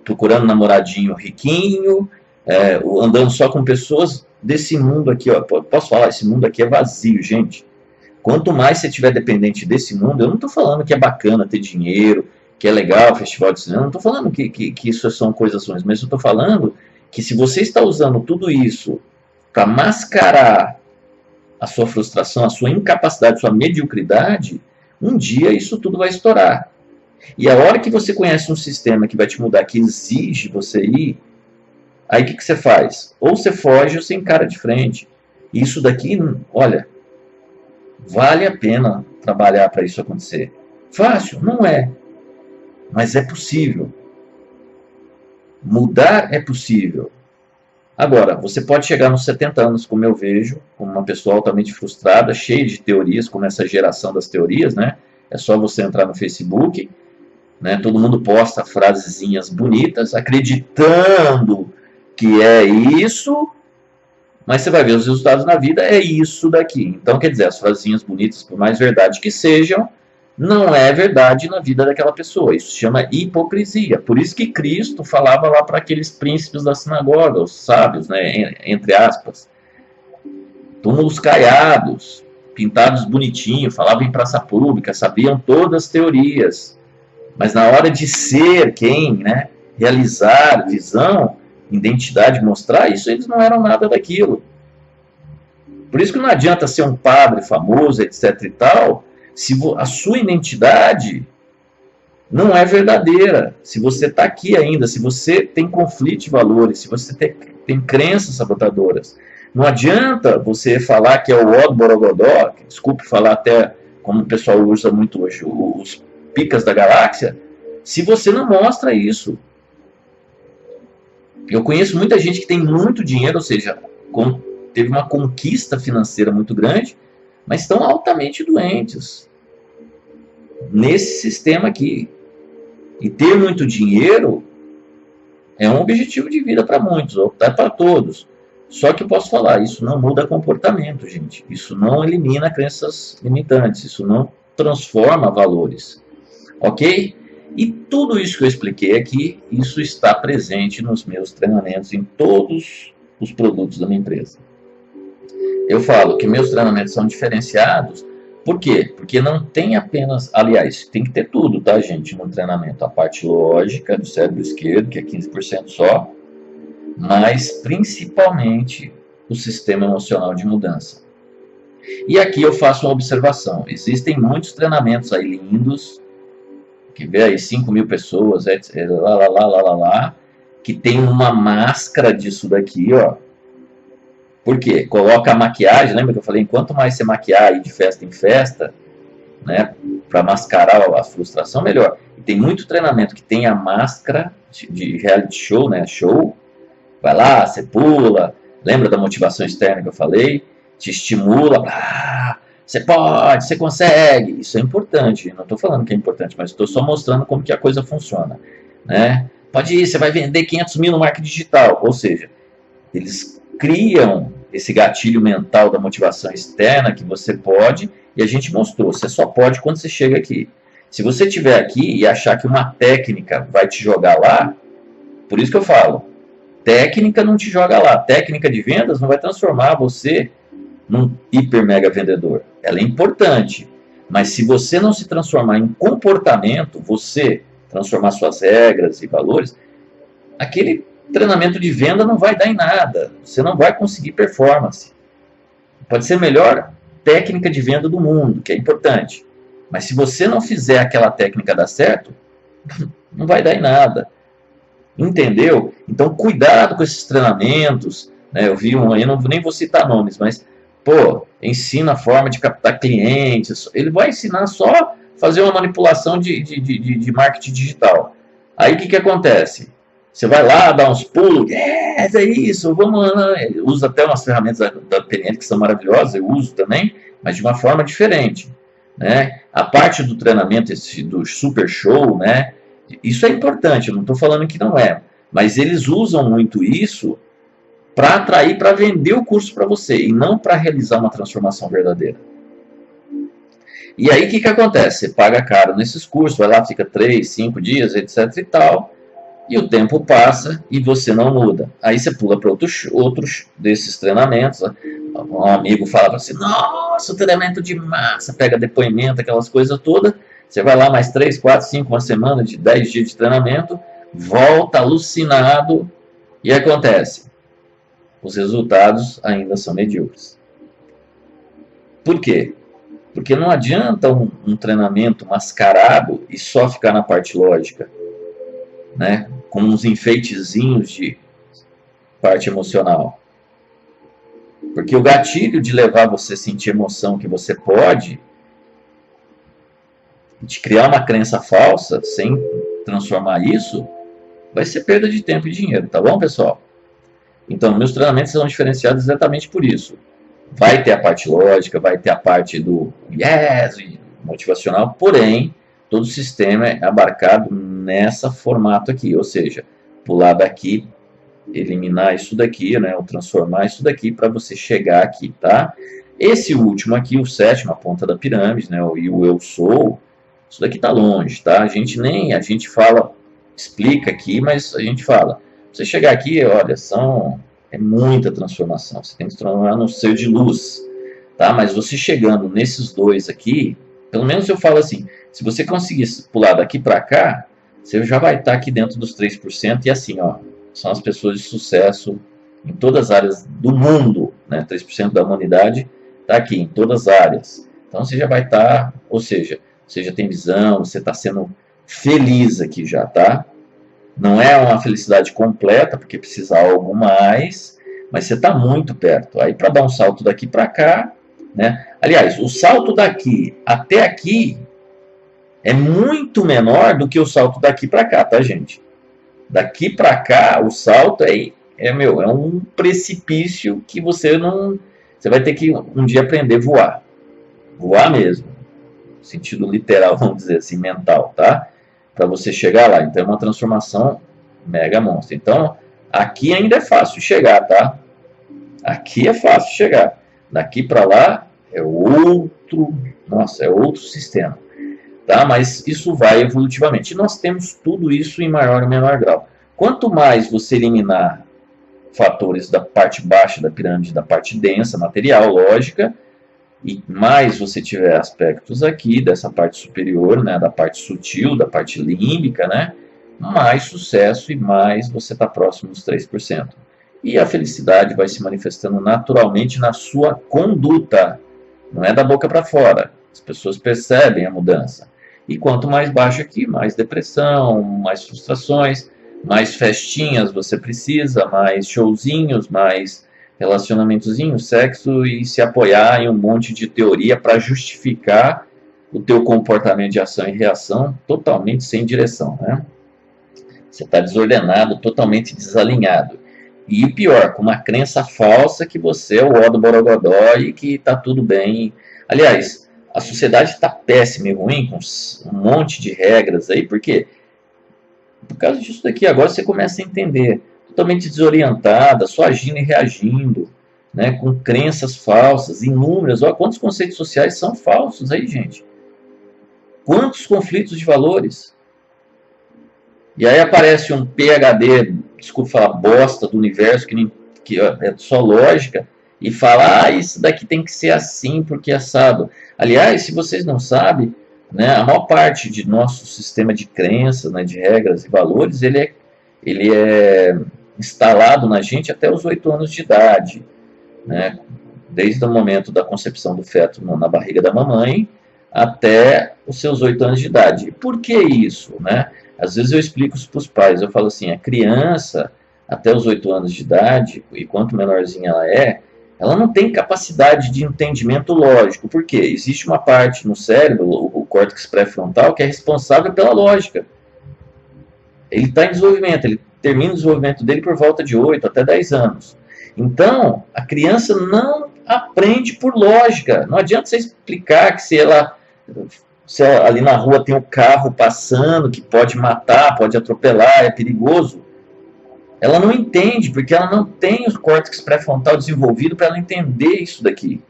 procurando namoradinho riquinho, andando só com pessoas desse mundo aqui. Ó, posso falar, esse mundo aqui é vazio, gente. Quanto mais você estiver dependente desse mundo, eu não estou falando que é bacana ter dinheiro, que é legal o festival de cinema, eu não estou falando que isso são coisas ruins, mas eu estou falando que se você está usando tudo isso para mascarar a sua frustração, a sua incapacidade, a sua mediocridade, um dia isso tudo vai estourar. E a hora que você conhece um sistema que vai te mudar, que exige você ir, aí o que você faz? Ou você foge ou você encara de frente. Isso daqui, olha, vale a pena trabalhar para isso acontecer. Fácil? Não é. Mas é possível. Mudar é possível. Agora, você pode chegar nos 70 anos, como eu vejo, como uma pessoa altamente frustrada, cheia de teorias, como essa geração das teorias, né? É só você entrar no Facebook, né? Todo mundo posta frasezinhas bonitas, acreditando que é isso, mas você vai ver os resultados na vida, é isso daqui. Então, quer dizer, as frasezinhas bonitas, por mais verdade que sejam, não é verdade na vida daquela pessoa. Isso se chama hipocrisia. Por isso que Cristo falava lá para aqueles príncipes da sinagoga, os sábios, né, entre aspas, túmulos caiados, pintados bonitinho, falavam em praça pública, sabiam todas as teorias. Mas na hora de ser quem, né, realizar visão, identidade, mostrar isso, eles não eram nada daquilo. Por isso que não adianta ser um padre famoso, etc e tal, se a sua identidade não é verdadeira, se você está aqui ainda, se você tem conflito de valores, se você tem crenças sabotadoras. Não adianta você falar que é o Odo Borogodó, desculpe falar até como o pessoal usa muito hoje, os picas da galáxia, se você não mostra isso. Eu conheço muita gente que tem muito dinheiro, ou seja, teve uma conquista financeira muito grande, mas estão altamente doentes nesse sistema aqui. E ter muito dinheiro É um objetivo de vida para muitos, ou até para todos. Só que eu posso falar, isso não muda comportamento, gente. Isso não elimina crenças limitantes, isso não transforma valores, ok? E tudo isso que eu expliquei aqui, isso está presente nos meus treinamentos em todos os produtos da minha empresa. Eu falo que meus treinamentos são diferenciados, por quê? Porque não tem apenas, aliás, tem que ter tudo, tá, gente, no treinamento. A parte lógica do cérebro esquerdo, que é 15% só, mas principalmente o sistema emocional de mudança. E aqui eu faço uma observação. Existem muitos treinamentos aí lindos, que vê aí 5.000 pessoas, que tem uma máscara disso daqui, ó. Por quê? Coloca a maquiagem, lembra que eu falei, quanto mais você maquiar aí de festa em festa, né, para mascarar a frustração, melhor. E tem muito treinamento que tem a máscara de reality show, né, show, vai lá, você pula, lembra da motivação externa que eu falei? Te estimula, você pode, você consegue. Isso é importante, não estou falando que é importante, mas estou só mostrando como que a coisa funciona, né? Pode ir, você vai vender 500 mil no marketing digital, ou seja, eles criam esse gatilho mental da motivação externa que você pode, e a gente mostrou, você só pode quando você chega aqui. Se você estiver aqui e achar que uma técnica vai te jogar lá, por isso que eu falo, técnica não te joga lá, técnica de vendas não vai transformar você num hiper mega vendedor. Ela é importante, mas se você não se transformar em comportamento, você transformar suas regras e valores, aquele treinamento de venda não vai dar em nada. Você não vai conseguir performance. Pode ser a melhor técnica de venda do mundo, que é importante. Mas se você não fizer aquela técnica dar certo, não vai dar em nada. Entendeu? Então, cuidado com esses treinamentos. Né? Eu vi um aí, nem vou citar nomes, mas, ensina a forma de captar clientes. Ele vai ensinar só fazer uma manipulação de marketing digital. Aí, o que acontece? Você vai lá, dá uns pulos, é isso, vamos lá. Ele usa até umas ferramentas da PNL que são maravilhosas, eu uso também, mas de uma forma diferente. Né? A parte do treinamento, do super show, né? Isso é importante, eu não estou falando que não é, mas eles usam muito isso para atrair, para vender o curso para você, e não para realizar uma transformação verdadeira. E aí o que acontece? Você paga caro nesses cursos, vai lá, fica 3, 5 dias, etc e tal, e o tempo passa e você não muda. Aí você pula para outros desses treinamentos. Um amigo fala assim, nossa, o treinamento de massa, pega depoimento, aquelas coisas todas. Você vai lá mais 3, 4, 5, uma semana, de 10 dias de treinamento, volta alucinado e acontece. Os resultados ainda são medíocres. Por quê? Porque não adianta um treinamento mascarado e só ficar na parte lógica, né? Com uns enfeitezinhos de parte emocional. Porque o gatilho de levar você a sentir emoção que você pode, de criar uma crença falsa sem transformar isso, vai ser perda de tempo e dinheiro, tá bom, pessoal? Então, meus treinamentos são diferenciados exatamente por isso. Vai ter a parte lógica, vai ter a parte do motivacional, porém, todo o sistema é abarcado nessa formato aqui, ou seja, pular daqui, eliminar isso daqui, né, ou transformar isso daqui para você chegar aqui, tá? Esse último aqui, o sétimo, a ponta da pirâmide, né, e o eu sou, isso daqui tá longe, tá? A gente fala, explica aqui, mas a gente fala, você chegar aqui, olha, é muita transformação, você tem que se transformar no ser de luz, tá? Mas você chegando nesses dois aqui, pelo menos eu falo assim, se você conseguir pular daqui para cá, você já vai estar aqui dentro dos 3%, e assim, ó, são as pessoas de sucesso em todas as áreas do mundo, né? 3% da humanidade está aqui, em todas as áreas. Então você já vai estar, ou seja, você já tem visão, você está sendo feliz aqui já, tá? Não é uma felicidade completa, porque precisa algo mais, mas você está muito perto. Aí para dar um salto daqui para cá, né? Aliás, o salto daqui até aqui é muito menor do que o salto daqui para cá, tá, gente? Daqui para cá, o salto é um precipício que você vai ter que um dia aprender a voar. Voar mesmo. Sentido literal, vamos dizer assim, mental, tá? Para você chegar lá. Então é uma transformação mega monstro. Então, aqui ainda é fácil chegar, tá? Aqui é fácil chegar. Daqui para lá é outro, nossa, é outro sistema, tá? Mas isso vai evolutivamente. E nós temos tudo isso em maior ou menor grau. Quanto mais você eliminar fatores da parte baixa da pirâmide, da parte densa, material, lógica, e mais você tiver aspectos aqui dessa parte superior, né, da parte sutil, da parte límbica, né, mais sucesso e mais você está próximo dos 3%. E a felicidade vai se manifestando naturalmente na sua conduta, não é da boca para fora. As pessoas percebem a mudança. E quanto mais baixo aqui, mais depressão, mais frustrações, mais festinhas você precisa, mais showzinhos, mais relacionamentozinho, sexo e se apoiar em um monte de teoria para justificar o teu comportamento de ação e reação totalmente sem direção, né? Você está desordenado, totalmente desalinhado. E pior, com uma crença falsa que você é o ó do borogodó e que está tudo bem. Aliás, a sociedade está péssima e ruim, com um monte de regras aí, por quê? Por causa disso daqui, agora você começa a entender. Totalmente desorientada, só agindo e reagindo, né, com crenças falsas, inúmeras. Olha quantos conceitos sociais são falsos aí, gente. Quantos conflitos de valores. E aí aparece um PhD, desculpa falar, bosta do universo, que é só lógica, e fala, isso daqui tem que ser assim, porque é assado. Aliás, se vocês não sabem, né, a maior parte de nosso sistema de crenças, né, de regras e valores, ele é instalado na gente até os 8 anos de idade, né, desde o momento da concepção do feto na barriga da mamãe até os seus 8 anos de idade. Por que isso, né? Às vezes eu explico isso para os pais, eu falo assim, a criança até os 8 anos de idade, e quanto menorzinha ela não tem capacidade de entendimento lógico. Por quê? Existe uma parte no cérebro, o córtex pré-frontal, que é responsável pela lógica. Ele está em desenvolvimento, ele termina o desenvolvimento dele por volta de 8 até 10 anos. Então, a criança não aprende por lógica. Não adianta você explicar que se ali na rua tem um carro passando, que pode matar, pode atropelar, é perigoso. Ela não entende, porque ela não tem o córtex pré-frontal desenvolvido para ela entender isso daqui.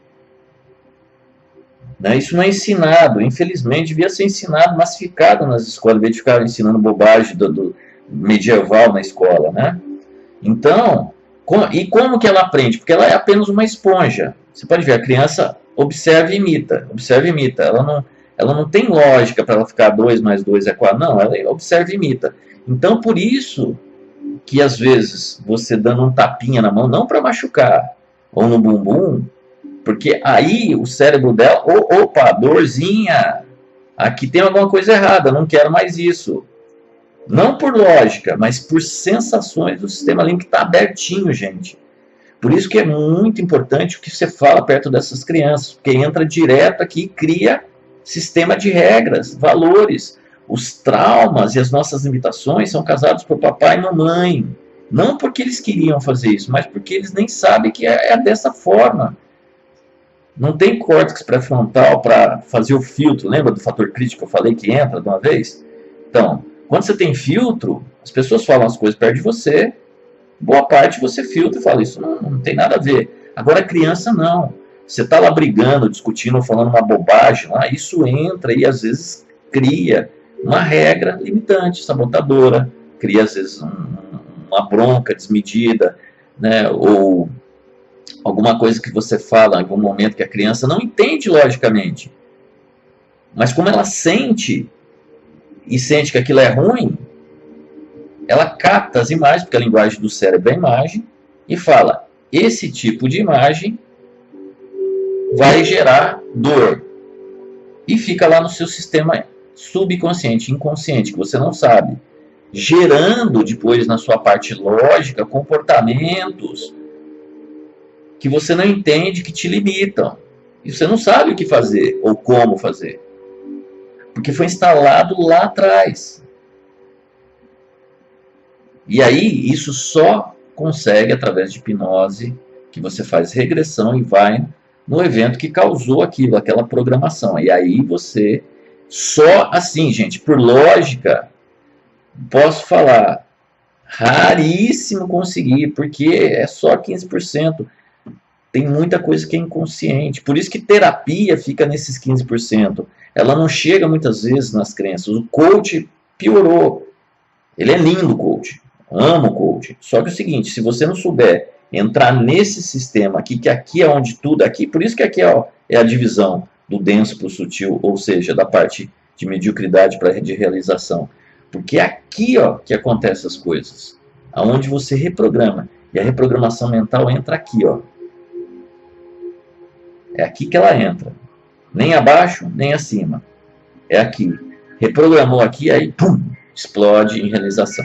Né? Isso não é ensinado, infelizmente devia ser ensinado, massificado nas escolas, em vez de ficar ensinando bobagem do medieval na escola. Né? Então, como que ela aprende? Porque ela é apenas uma esponja. Você pode ver, a criança observa e imita, ela não tem lógica para ela ficar 2 mais 2 é 4, não, ela observa e imita. Então, por isso que às vezes você dando um tapinha na mão, não para machucar, ou no bumbum, porque aí o cérebro dela, opa, dorzinha, aqui tem alguma coisa errada, não quero mais isso. Não por lógica, mas por sensações do sistema límbico que está abertinho, gente. Por isso que é muito importante o que você fala perto dessas crianças, porque entra direto aqui e cria sistema de regras, valores. Os traumas e as nossas limitações são causados por papai e mamãe. Não porque eles queriam fazer isso, mas porque eles nem sabem que é dessa forma. Não tem córtex pré-frontal para fazer o filtro. Lembra do fator crítico que eu falei que entra de uma vez? Então, quando você tem filtro, as pessoas falam as coisas perto de você, boa parte você filtra e fala, isso não tem nada a ver. Agora a criança não. Você está lá brigando, discutindo, falando uma bobagem, isso entra e às vezes cria uma regra limitante, sabotadora, cria às vezes uma bronca desmedida, né? Ou alguma coisa que você fala em algum momento que a criança não entende logicamente, mas como ela sente e sente que aquilo é ruim, ela capta as imagens, porque a linguagem do cérebro é a imagem, e fala, esse tipo de imagem vai gerar dor, e fica lá no seu sistema subconsciente, inconsciente, que você não sabe, gerando depois na sua parte lógica comportamentos que você não entende, que te limitam, e você não sabe o que fazer ou como fazer, porque foi instalado lá atrás. E aí isso só consegue através de hipnose, que você faz regressão e vai no evento que causou aquilo, aquela programação, e aí você só assim, gente, por lógica, posso falar Raríssimo conseguir, porque é só 15%. Tem muita coisa que é inconsciente. Por isso que terapia fica nesses 15%. Ela não chega muitas vezes nas crenças. O coach piorou. Ele é lindo, o coach. Amo o coach. Só que é o seguinte, se você não souber entrar nesse sistema aqui, que aqui é onde tudo, aqui, por isso que aqui é a divisão do denso para o sutil, ou seja, da parte de mediocridade para de realização. Porque é aqui que acontecem as coisas. Aonde você reprograma. E a reprogramação mental entra aqui, É aqui que ela entra. Nem abaixo, nem acima. É aqui. Reprogramou aqui, aí pum, explode em realização.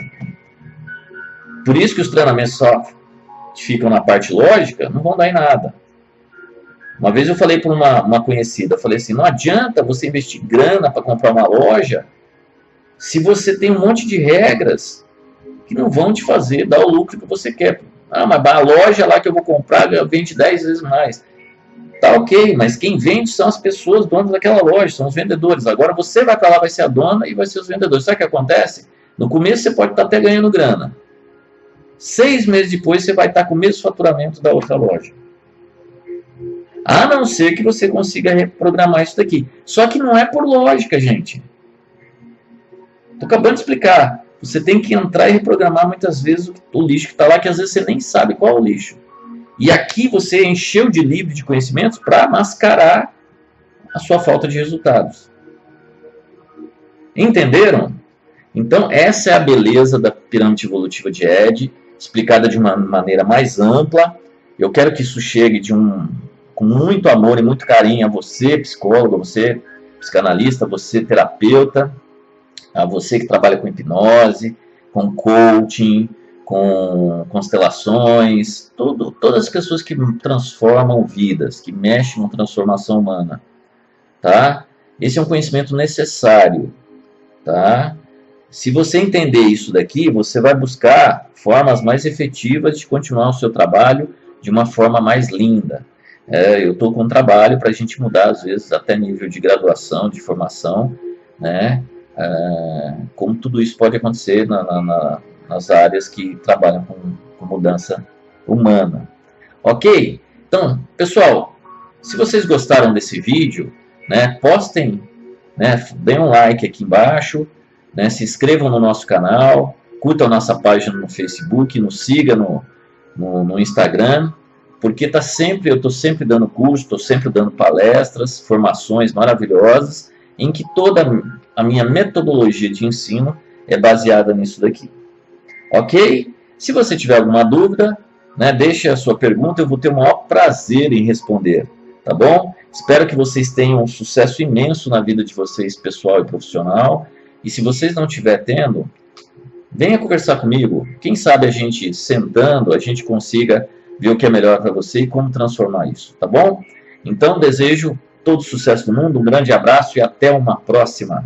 Por isso que os treinamentos só ficam na parte lógica, não vão dar em nada. Uma vez eu falei para uma conhecida, eu falei assim, não adianta você investir grana para comprar uma loja se você tem um monte de regras que não vão te fazer dar o lucro que você quer. Ah, mas a loja lá que eu vou comprar vende 10 vezes mais. Tá ok, mas quem vende são as pessoas donas daquela loja, são os vendedores. Agora você vai para lá, vai ser a dona e vai ser os vendedores. Sabe o que acontece? No começo você pode estar até ganhando grana. 6 meses depois você vai estar com o mesmo faturamento da outra loja. A não ser que você consiga reprogramar isso daqui. Só que não é por lógica, gente. Estou acabando de explicar. Você tem que entrar e reprogramar muitas vezes o lixo que está lá, que às vezes você nem sabe qual é o lixo. E aqui você encheu de livro de conhecimentos para mascarar a sua falta de resultados. Entenderam? Então, essa é a beleza da pirâmide evolutiva de Ed, explicada de uma maneira mais ampla. Eu quero que isso chegue com muito amor e muito carinho a você, psicólogo, a você, psicanalista, a você, terapeuta, a você que trabalha com hipnose, com coaching, com constelações, todas as pessoas que transformam vidas, que mexem com transformação humana, tá? Esse é um conhecimento necessário, tá? Se você entender isso daqui, você vai buscar formas mais efetivas de continuar o seu trabalho de uma forma mais linda. Eu estou com um trabalho para a gente mudar, às vezes, até nível de graduação, de formação, né? Como tudo isso pode acontecer nas áreas que trabalham com mudança humana. Ok? Então, pessoal, se vocês gostaram desse vídeo, né, postem, né, deem um like aqui embaixo, né, se inscrevam no nosso canal, curtam a nossa página no Facebook, nos siga no Instagram, porque eu estou sempre dando curso, estou sempre dando palestras, formações maravilhosas, em que toda a minha metodologia de ensino é baseada nisso daqui. Ok? Se você tiver alguma dúvida, né, deixe a sua pergunta, eu vou ter o maior prazer em responder, tá bom? Espero que vocês tenham um sucesso imenso na vida de vocês, pessoal e profissional, e se vocês não estiverem tendo, venha conversar comigo, quem sabe a gente sentando, a gente consiga ver o que é melhor para você e como transformar isso, tá bom? Então, desejo todo o sucesso do mundo, um grande abraço e até uma próxima.